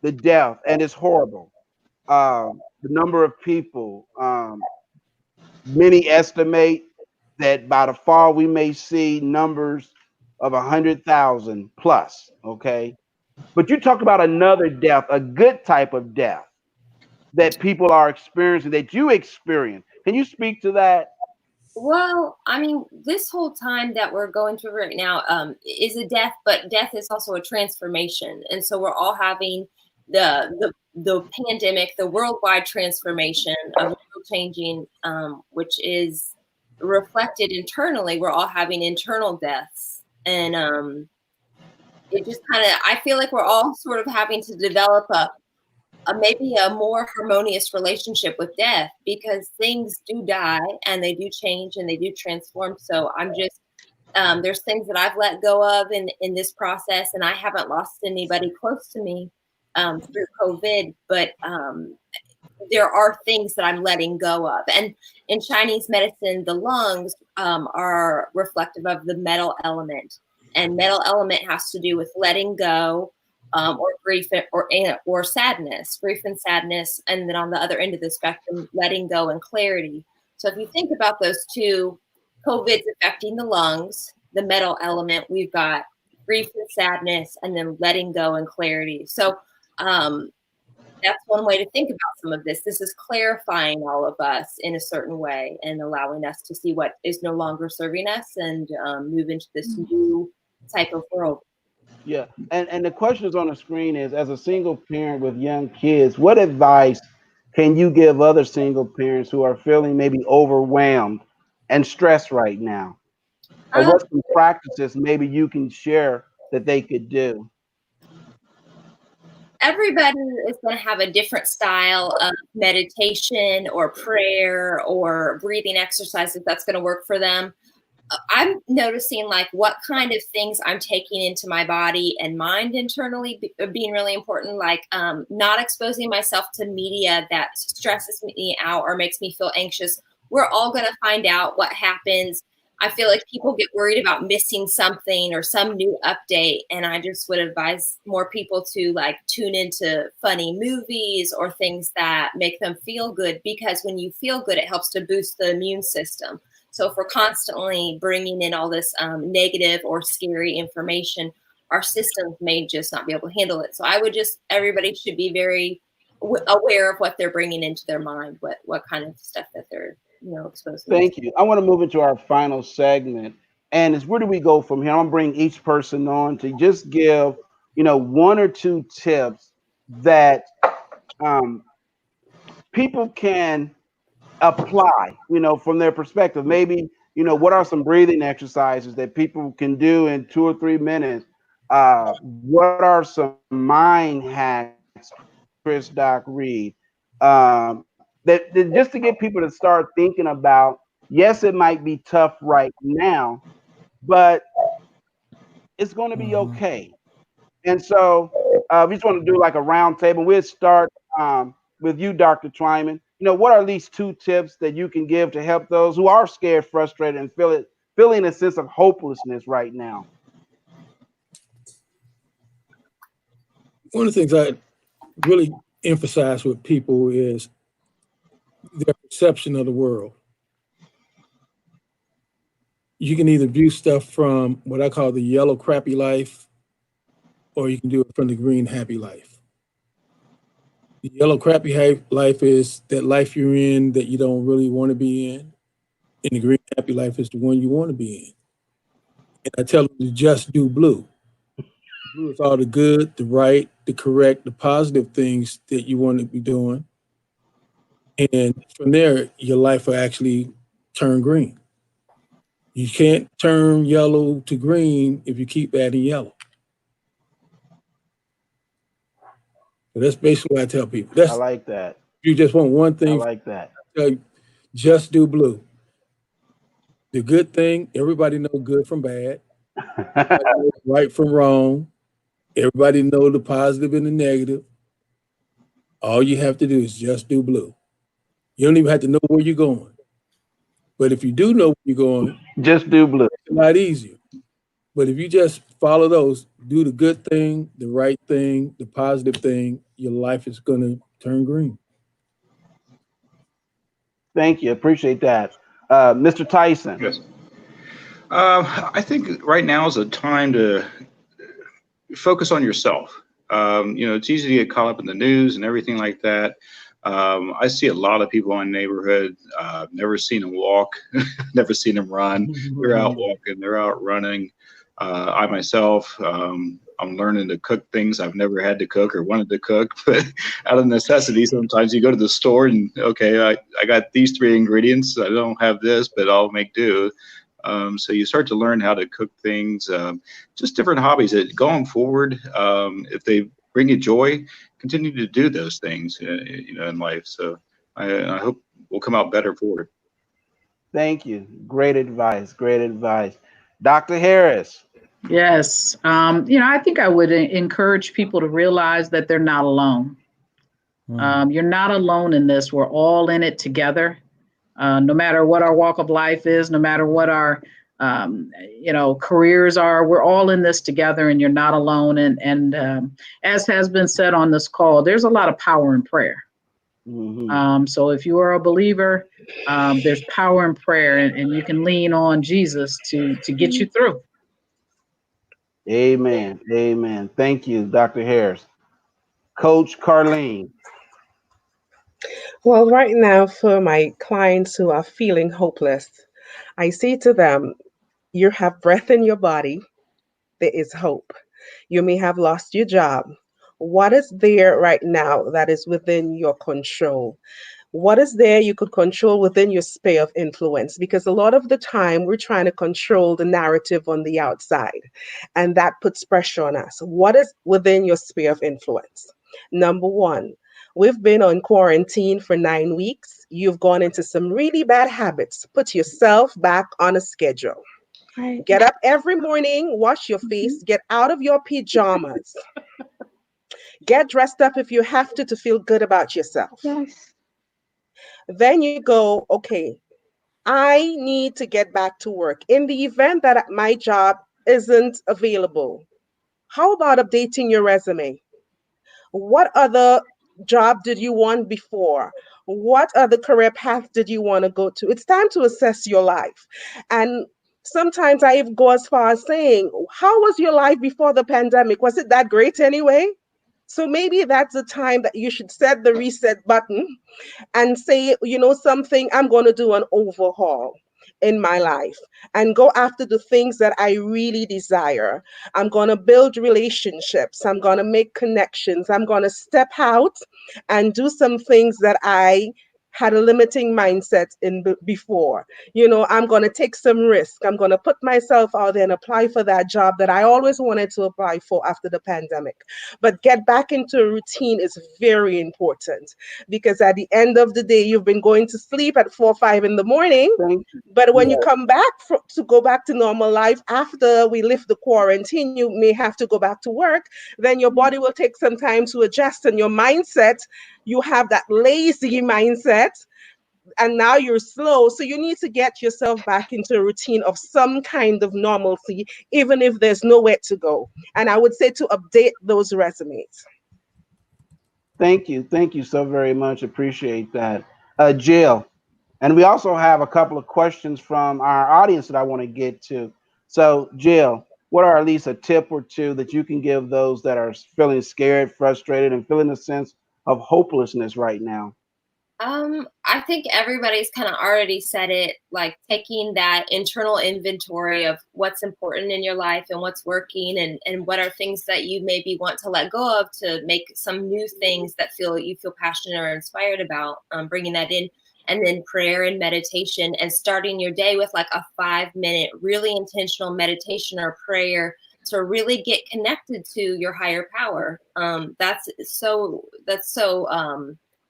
the death, and it's horrible. The number of people, many estimate that by the fall we may see numbers of 100,000 plus. Okay, but you talk about another death, a good type of death that people are experiencing, that you experience. Can you speak to that? Well, I mean, this whole time that we're going through right now is a death, but death is also a transformation. And so we're all having the pandemic, the worldwide transformation of world changing, which is reflected internally. We're all having internal deaths. And it just kind of, I feel like we're all sort of having to develop maybe a more harmonious relationship with death, because things do die and they do change and they do transform. So I'm just, there's things that I've let go of in this process, and I haven't lost anybody close to me through COVID, but there are things that I'm letting go of. And in Chinese medicine, the lungs are reflective of the metal element, and metal element has to do with letting go, or grief or sadness, grief and sadness. And then on the other end of the spectrum, letting go and clarity. So if you think about those two, COVID's affecting the lungs, the metal element, we've got grief and sadness, and then letting go and clarity. So that's one way to think about some of this. This is clarifying all of us in a certain way and allowing us to see what is no longer serving us and move into this new type of world. Yeah, and the question is on the screen is, as a single parent with young kids, what advice can you give other single parents who are feeling maybe overwhelmed and stressed right now? Or what some practices maybe you can share that they could do? Everybody is going to have a different style of meditation or prayer or breathing exercises that's going to work for them. I'm noticing like what kind of things I'm taking into my body and mind internally being really important, like not exposing myself to media that stresses me out or makes me feel anxious. We're all going to find out what happens. I feel like people get worried about missing something or some new update. And I just would advise more people to like tune into funny movies or things that make them feel good, because when you feel good, it helps to boost the immune system. So if we're constantly bringing in all this negative or scary information, our systems may just not be able to handle it. So I would just, everybody should be very aware of what they're bringing into their mind, what kind of stuff that they're, exposed to. Thank you. I want to move into our final segment. And it's, where do we go from here? I'm going to bring each person on to just give, one or two tips that people can apply, from their perspective. Maybe, what are some breathing exercises that people can do in 2 or 3 minutes? What are some mind hacks, Chris, Doc, Reid, that just to get people to start thinking about, yes, it might be tough right now, but it's going to be Mhm. okay. And so we just want to do like a round table. We'll start with you, Dr. Twyman. What are at least 2 tips that you can give to help those who are scared, frustrated, and feeling a sense of hopelessness right now? One of the things I really emphasize with people is their perception of the world. You can either view stuff from what I call the yellow crappy life, or you can do it from the green happy life. The yellow crappy life is that life you're in that you don't really want to be in. And the green happy life is the one you want to be in. And I tell them to just do blue. Blue is all the good, the right, the correct, the positive things that you want to be doing. And from there, your life will actually turn green. You can't turn yellow to green if you keep adding yellow. So that's basically what I tell people. I like that. You just want one I thing. like that. Just do blue. The good thing, everybody know good from bad. Everybody knows right from wrong. Everybody know the positive and the negative. All you have to do is just do blue. You don't even have to know where you're going. But if you do know where you're going, just do blue. It's a lot easier. But if you just follow those, do the good thing, the right thing, the positive thing, your life is going to turn green. Thank you. Appreciate that. Mr. Tyson. Yes. I think right now is a time to focus on yourself. It's easy to get caught up in the news and everything like that. I see a lot of people in the neighborhood. Never seen them walk, never seen them run. They're out walking, they're out running. I myself, I'm learning to cook things I've never had to cook or wanted to cook, but out of necessity, sometimes you go to the store and, okay, I got these 3 ingredients. I don't have this, but I'll make do. So you start to learn how to cook things, just different hobbies that going forward, if they bring you joy, continue to do those things, in life. So I hope we'll come out better for it. Thank you. Great advice. Great advice. Dr. Harris. Yes. I think I would encourage people to realize that they're not alone. You're not alone in this. We're all in it together. No matter what our walk of life is, no matter what our, careers are, we're all in this together, and you're not alone. And as has been said on this call, there's a lot of power in prayer. Mm-hmm. So if you are a believer, there's power in prayer, and you can lean on Jesus to get you through. Amen. Amen. Thank you, Dr. Harris. Coach Carlene. Well, right now, for my clients who are feeling hopeless, I say to them, you have breath in your body, there is hope. You may have lost your job. What is there right now that is within your control? What is there you could control within your sphere of influence? Because a lot of the time we're trying to control the narrative on the outside, and that puts pressure on us. What is within your sphere of influence? Number one, we've been on quarantine for 9 weeks. You've gone into some really bad habits. Put yourself back on a schedule. Right. Get up every morning, wash your face, get out of your pajamas. Get dressed up if you have to feel good about yourself. Yes. Then you go, okay, I need to get back to work. In the event that my job isn't available, how about updating your resume? What other job did you want before? What other career path did you want to go to? It's time to assess your life. And sometimes I even go as far as saying, how was your life before the pandemic? Was it that great anyway? So maybe that's the time that you should set the reset button and say, something, I'm going to do an overhaul. in my life and go after the things that I really desire. I'm going to build relationships. I'm going to make connections. I'm going to step out and do some things that I had a limiting mindset in before. I'm going to take some risk. I'm going to put myself out there and apply for that job that I always wanted to apply for after the pandemic. But get back into a routine is very important, because at the end of the day, you've been going to sleep at 4 or 5 in the morning. But when you come back to go back to normal life after we lift the quarantine, you may have to go back to work. Then your body will take some time to adjust, and your mindset, you have that lazy mindset, and now you're slow. So you need to get yourself back into a routine of some kind of normalcy, even if there's nowhere to go. And I would say to update those resumes. Thank you. Thank you so very much. Appreciate that. Jill. And we also have a couple of questions from our audience that I want to get to. So, Jill, what are at least a tip or two that you can give those that are feeling scared, frustrated, and feeling a sense of hopelessness right now? I think everybody's kind of already said it, like taking that internal inventory of what's important in your life and what's working, and what are things that you maybe want to let go of to make some new things that you feel passionate or inspired about, bringing that in. And then prayer and meditation, and starting your day with like a 5-minute really intentional meditation or prayer to really get connected to your higher power.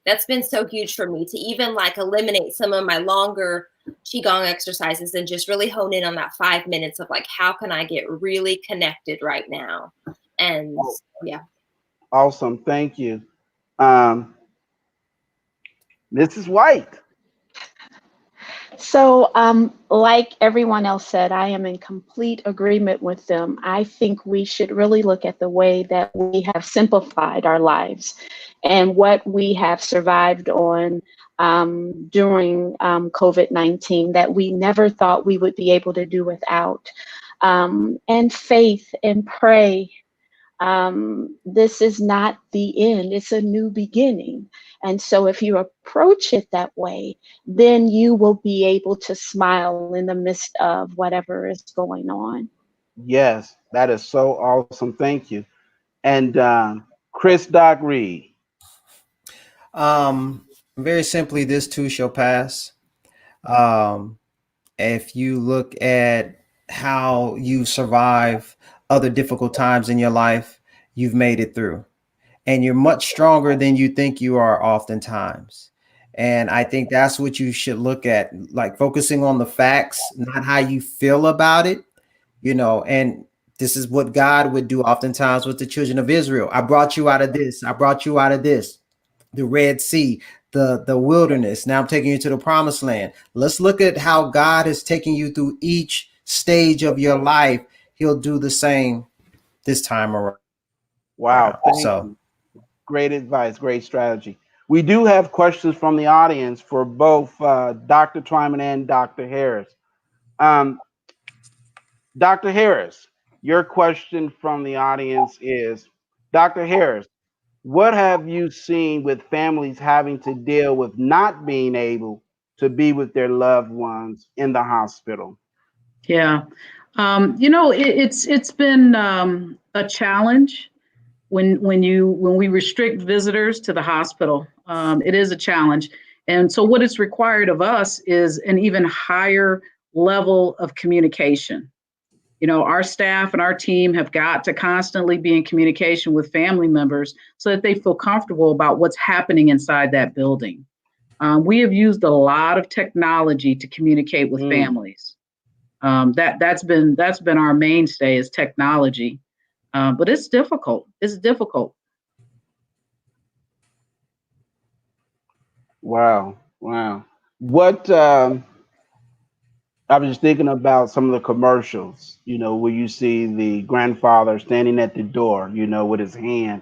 That's been so huge for me, to even like eliminate some of my longer Qigong exercises and just really hone in on that 5 minutes of like, how can I get really connected right now? And yeah. Awesome. Thank you. Mrs. White. So, like everyone else said, I am in complete agreement with them. I think we should really look at the way that we have simplified our lives and what we have survived on during COVID-19 that we never thought we would be able to do without. And faith and pray. This is not the end, it's a new beginning. And so if you approach it that way, then you will be able to smile in the midst of whatever is going on. Yes, that is so awesome. Thank you. And Chris Doc Reid. Very simply, this too shall pass. If you look at how you survive other difficult times in your life, you've made it through. And you're much stronger than you think you are oftentimes. And I think that's what you should look at, like focusing on the facts, not how you feel about it, and this is what God would do oftentimes with the children of Israel. I brought you out of this. I brought you out of this, the Red Sea, the wilderness. Now I'm taking you to the promised land. Let's look at how God is taking you through each stage of your life. He'll do the same this time around. Wow. Thank you. Great advice, great strategy. We do have questions from the audience for both Dr. Twyman and Dr. Harris. Dr. Harris, your question from the audience is, Dr. Harris, what have you seen with families having to deal with not being able to be with their loved ones in the hospital? Yeah, it's been a challenge when we restrict visitors to the hospital. It is a challenge, and so what is required of us is an even higher level of communication. Our staff and our team have got to constantly be in communication with family members so that they feel comfortable about what's happening inside that building. We have used a lot of technology to communicate with families. That's been our mainstay, is technology. But it's difficult. It's difficult. Wow. What I was just thinking about some of the commercials, where you see the grandfather standing at the door, with his hand,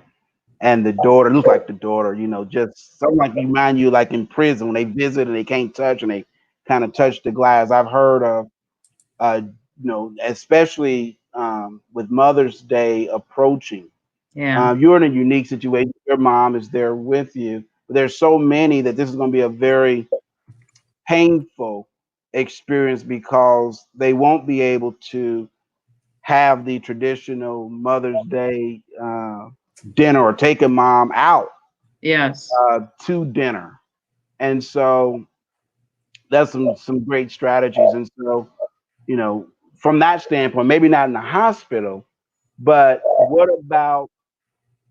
and the daughter looks like the daughter, just something like remind you like in prison when they visit and they can't touch and they kind of touch the glass. I've heard of, especially with Mother's Day approaching. Yeah. You're in a unique situation. Your mom is there with you. But there's so many that this is going to be a very painful experience because they won't be able to have the traditional Mother's Day dinner or take a mom out Yes. to dinner. And so that's some great strategies. And so, you know, from that standpoint, maybe not in the hospital, but what about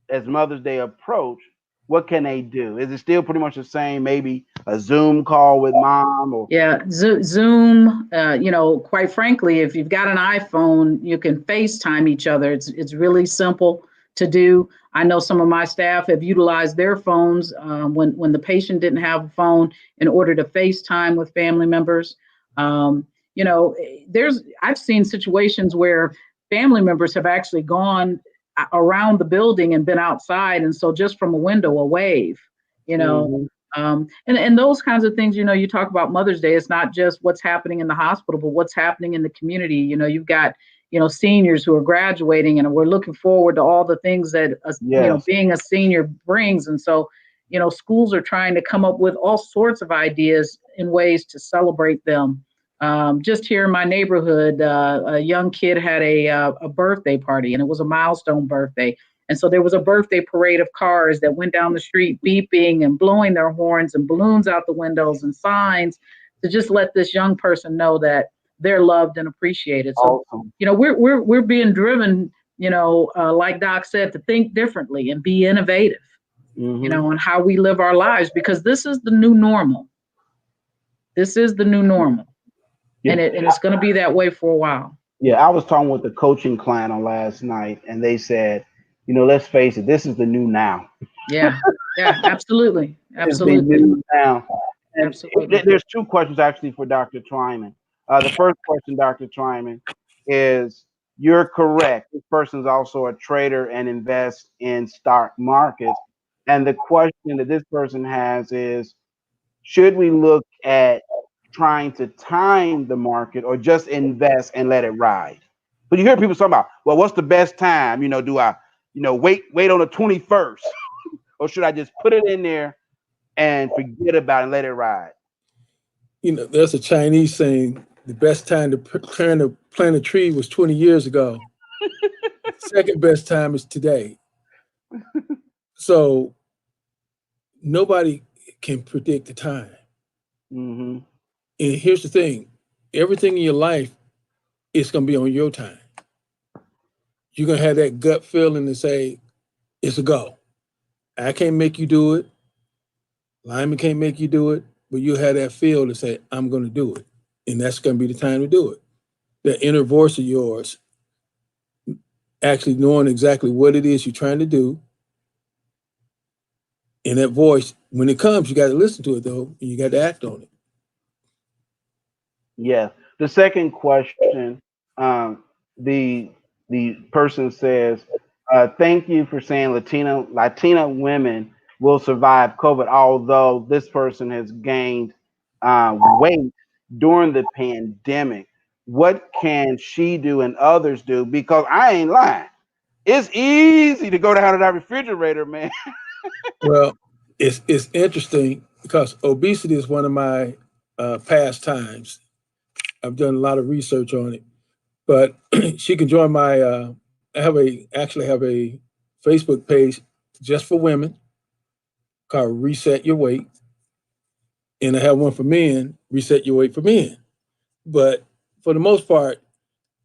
as Mother's Day approach, what can they do? Is it still pretty much the same? Maybe a Zoom call with mom or Yeah, Zoom. You know, quite frankly, if you've got an iPhone, you can FaceTime each other. It's really simple to do. I know some of my staff have utilized their phones when the patient didn't have a phone in order to FaceTime with family members. You know, I've seen situations where family members have actually gone around the building and been outside, and so just from a window, a wave. You know. Mhm. And those kinds of things, you know, you talk about Mother's Day, it's not just what's happening in the hospital, but what's happening in the community. You know, you've got, you know, seniors who are graduating, and we're looking forward to all the things that, you know, Yes. being a senior brings. And so, you know, schools are trying to come up with all sorts of ideas and ways to celebrate them. Just here in my neighborhood, a young kid had a birthday party, and it was a milestone birthday. And so there was a birthday parade of cars that went down the street beeping and blowing their horns and balloons out the windows and signs to just let this young person know that they're loved and appreciated. So, Awesome. you know, we're being driven, you know, like Doc said, to think differently and be innovative, you Mhm. know, on how we live our lives, because this is the new normal. This is the new normal. Yeah. And it's going to be that way for a while. Yeah, I was talking with the coaching client on last night, and they said, you know, let's face it, this is the new now. Yeah. Yeah, absolutely. It's the Absolutely. new now. And Absolutely. there's two questions actually for Dr. Twyman. The first question, Dr. Twyman, is you're correct. This person's also a trader and invests in stock markets. And the question that this person has is, should we look at trying to time the market or just invest and let it ride? But you hear people talking about, well, what's the best time? You know, do I, you know, wait on the 21st, or should I just put it in there and forget about it and let it ride? You know, there's a Chinese saying, the best time to plant a tree was 20 years ago. Second best time is today. So nobody can predict the time. Mm-hmm. And here's the thing, everything in your life is going to be on your time. You're going to have that gut feeling to say, it's a go. I can't make you do it. Lyman can't make you do it, but you have that feel to say, I'm going to do it. And that's going to be the time to do it. That inner voice of yours, actually knowing exactly what it is you're trying to do. And that voice, when it comes, you got to listen to it though, and you got to act on it. Yeah. The second question, the person says, "Thank you for saying Latina women will survive COVID, although this person has gained weight during the pandemic. What can she do and others do? Because I ain't lying, it's easy to go down to that refrigerator, man." Well, it's interesting because obesity is one of my pastimes. I've done a lot of research on it, but she can join my. Actually have a Facebook page just for women called Reset Your Weight, and I have one for men, Reset Your Weight for Men. But for the most part,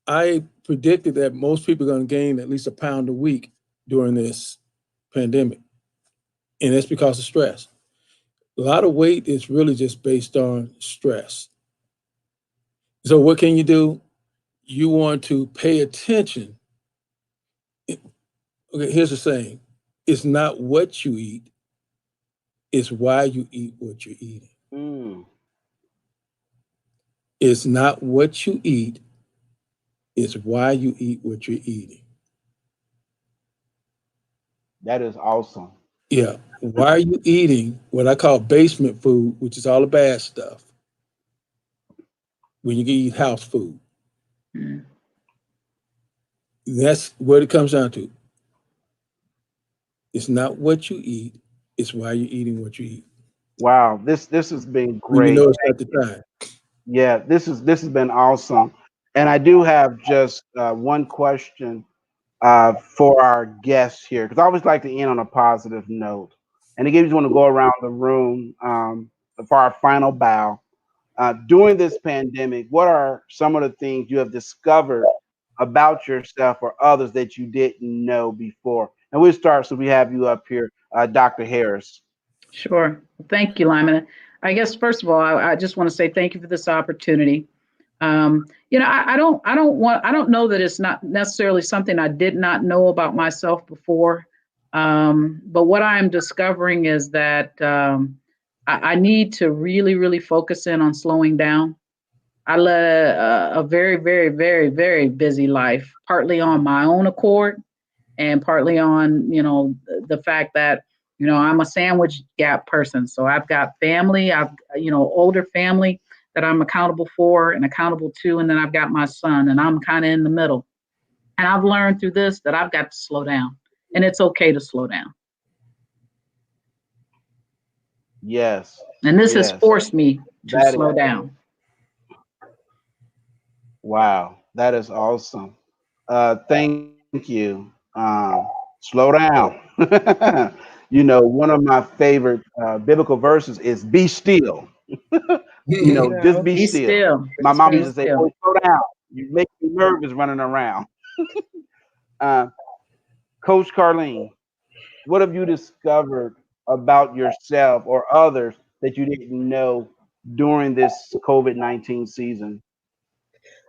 I predicted that most people are going to gain at least a pound a week during this pandemic, and that's because of stress. A lot of weight is really just based on stress. So what can you do? You want to pay attention. Okay, here's the saying. It's not what you eat, it's why you eat what you're eating. Mm, It's not what you eat, it's why you eat what you're eating. that is awesome. Yeah. Why are you eating what I call basement food, which is all the bad stuff, when you can eat house food? Mm. That's what it comes down to. It's not what you eat, it's why you're eting what you eat. Wow, this has been When you great. know it's not the time. Yeah, this has been awesome. And I do have just one question for our guests here, because I always like to end on a positive note. And again, just want to go around the room for our final bow. During this pandemic, what are some of the things you have discovered about yourself or others that you didn't know before? And we'll start, so we have you up here, Dr. Harris. Sure. Thank you, Lyman. I guess first of all, I just want to say thank you for this opportunity. I don't know that it's not necessarily something I did not know about myself before. But what I am discovering is that I need to really, really focus in on slowing down. I led a very, very, very, very busy life, partly on my own accord and partly on, the fact that, I'm a sandwich gap person. So I've got family, older family that I'm accountable for and accountable to. And then I've got my son, and I'm kind of in the middle. And I've learned through this that I've got to slow down, and it's okay to slow down. Yes. And this has Yes. forced me to That slow is, down. wow, that is awesome. Thank you. Slow down. One of my favorite biblical verses is "Be still." Just No. be Be still. still. My That's mom Be used right. to say, still. "Boy, slow down. You make me nervous running around." Uh, Coach Carlene, what have you discovered about yourself or others that you didn't know during this COVID-19 season?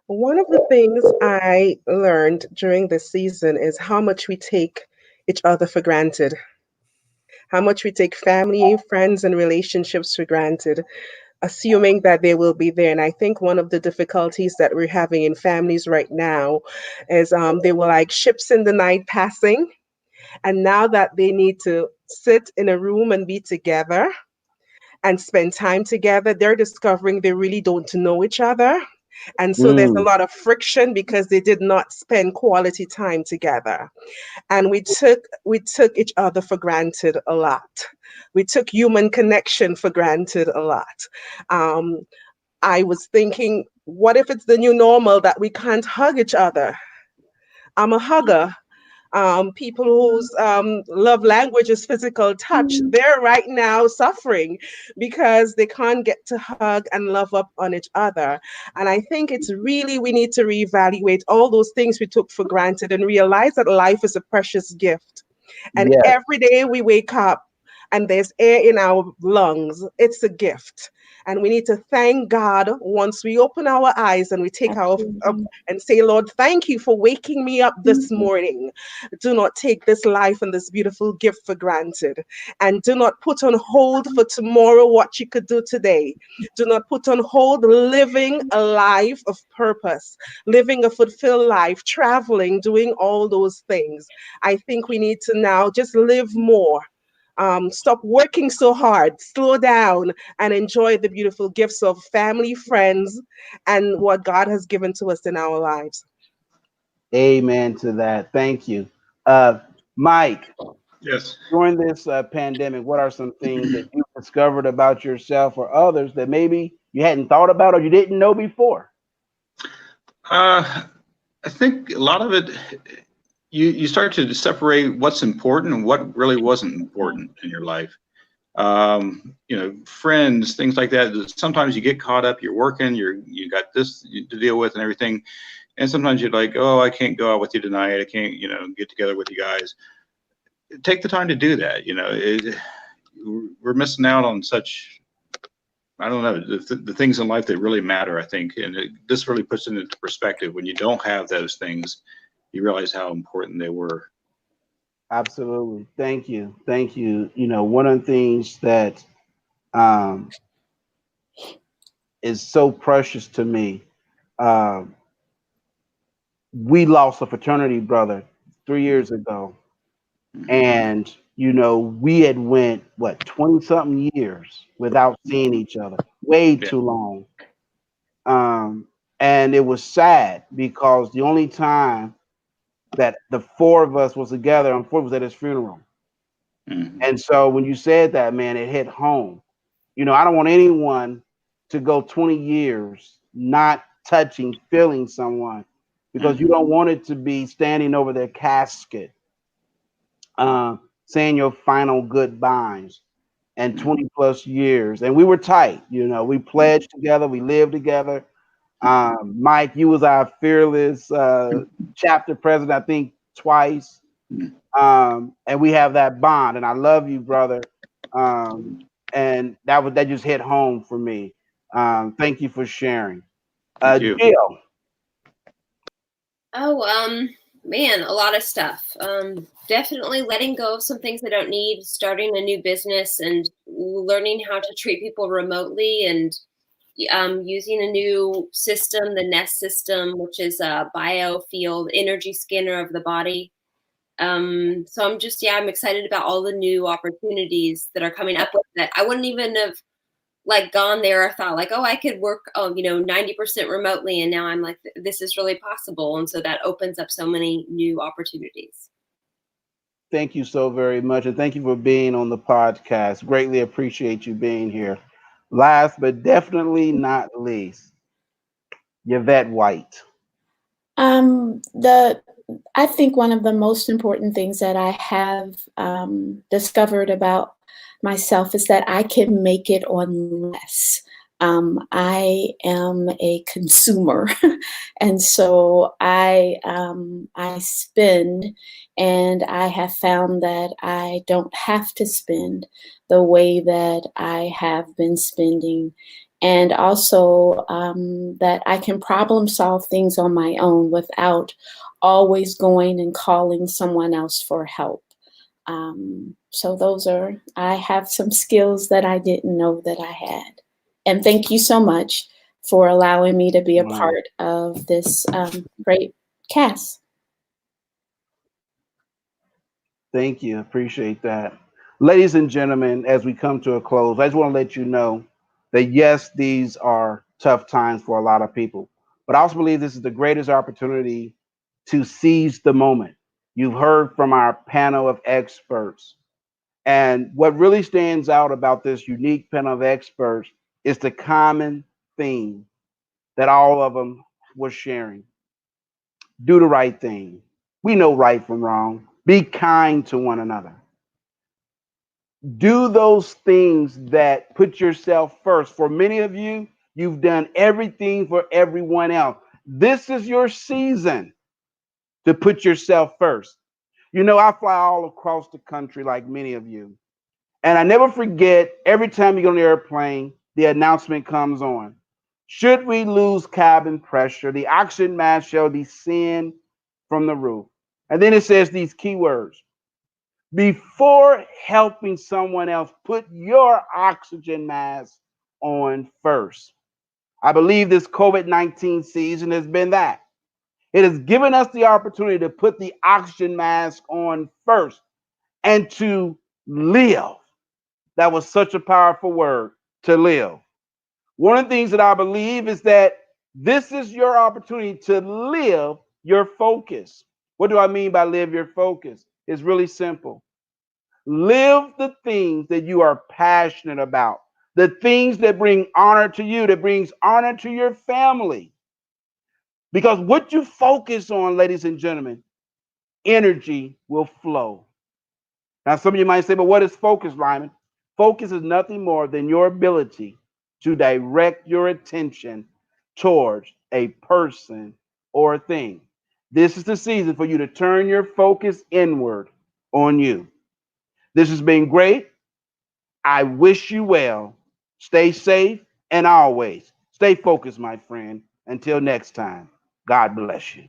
One of the things I learned during this season is how much we take each other for granted, how much we take family, friends, and relationships for granted, assuming that they will be there. And I think one of the difficulties that we're having in families right now is they were like ships in the night passing. And now that they need to sit in a room and be together and spend time together, they're discovering they really don't know each other. And so there's a Mm, lot of friction because they did not spend quality time together. And we took each other for granted a lot. We took human connection for granted a lot. Um, I was thinking, what if it's the new normal that we can't hug each other? I'm a hugger. People whose love language is physical touch, they're right now suffering because they can't get to hug and love up on each other. And I think it's really, we need to reevaluate all those things we took for granted and realize that life is a precious gift. And yes. every day we wake up and there's air in our lungs, it's a gift. And we need to thank God once we open our eyes and we take our up Absolutely. and say, Lord, thank you for waking me up this morning. Do not take this life and this beautiful gift for granted. And do not put on hold for tomorrow what you could do today. Do not put on hold living a life of purpose, living a fulfilled life, traveling, doing all those things. I think we need to now just live more. Stop working so hard, slow down, and enjoy the beautiful gifts of family, friends, and what God has given to us in our lives. Amen to that. Thank you. Uh, Mike, Yes. during this pandemic, what are some things that you discovered about yourself or others that maybe you hadn't thought about or you didn't know before? I think a lot of it, you start to separate what's important and what really wasn't important in your life. Friends, things like that. Sometimes you get caught up, you're working, you got this to deal with and everything. And sometimes you're like, oh, I can't go out with you tonight. I can't, get together with you guys. Take the time to do that. We're missing out on such, I don't know, the things in life that really matter, I think. And this really puts it into perspective. When you don't have those things, you realize how important they were. Absolutely. Thank you. Thank you. One of the things that um, is so precious to me, um, we lost a fraternity brother 3 years ago. And we had went what 20 something years without seeing each other, way Yeah. too long. um and it was sad because the only time that the four of us was together, unfortunately, was at his funeral. Mhm. And so when you said that, man, it hit home. I don't want anyone to go 20 years not touching, feeling someone because you don't want it to be standing over their casket, saying your final goodbyes, and 20 plus years. And we were tight, you know, we pledged together, we lived together. Mike, you was our fearless chapter president, I think twice. And we have that bond, and I love you, brother. And that just hit home for me. Thank you for sharing. Jill. Oh, man, a lot of stuff. Definitely letting go of some things I don't need, starting a new business and learning how to treat people remotely, and using a new system, the Nest system, which is a biofield energy scanner of the body. So I'm excited about all the new opportunities that are coming up with that. I wouldn't even have gone there or thought I could work 90% remotely, and now I'm like, this is really possible. And so that opens up so many new opportunities. Thank you so very much, and thank you for being on the podcast. Greatly appreciate you being here. Last but definitely not least, Yvette White. I think one of the most important things that I have discovered about myself is that I can make it on less. I am a consumer, and so I spend, and I have found that I don't have to spend the way that I have been spending. And also that I can problem solve things on my own without always going and calling someone else for help. So I have some skills that I didn't know that I had. And thank you so much for allowing me to be a part of this great cast. Thank you. Appreciate that. Ladies and gentlemen, as we come to a close, I just want to let you know that yes, these are tough times for a lot of people, but I also believe this is the greatest opportunity to seize the moment. You've heard from our panel of experts. And what really stands out about this unique panel of experts is the common theme that all of them were sharing. Do the right thing. We know right from wrong. Be kind to one another. Do those things that put yourself first. For many of you, you've done everything for everyone else. This is your season to put yourself first. You know, I fly all across the country like many of you. And I never forget, every time you get on the airplane, the announcement comes on. Should we lose cabin pressure, the oxygen mask shall descend from the roof. And then it says these key words. Before helping someone else, put your oxygen mask on first. I believe this COVID-19 season has been that. It has given us the opportunity to put the oxygen mask on first and to live. That was such a powerful word, to live. One of the things that I believe is that this is your opportunity to live your focus. What do I mean by live your focus? It's really simple. Live the things that you are passionate about, the things that bring honor to you, that brings honor to your family. Because what you focus on, ladies and gentlemen, energy will flow. Now, some of you might say, but what is focus, Lyman? Focus is nothing more than your ability to direct your attention towards a person or a thing. This is the season for you to turn your focus inward on you. This has been great. I wish you well. Stay safe and always stay focused, my friend. Until next time, God bless you.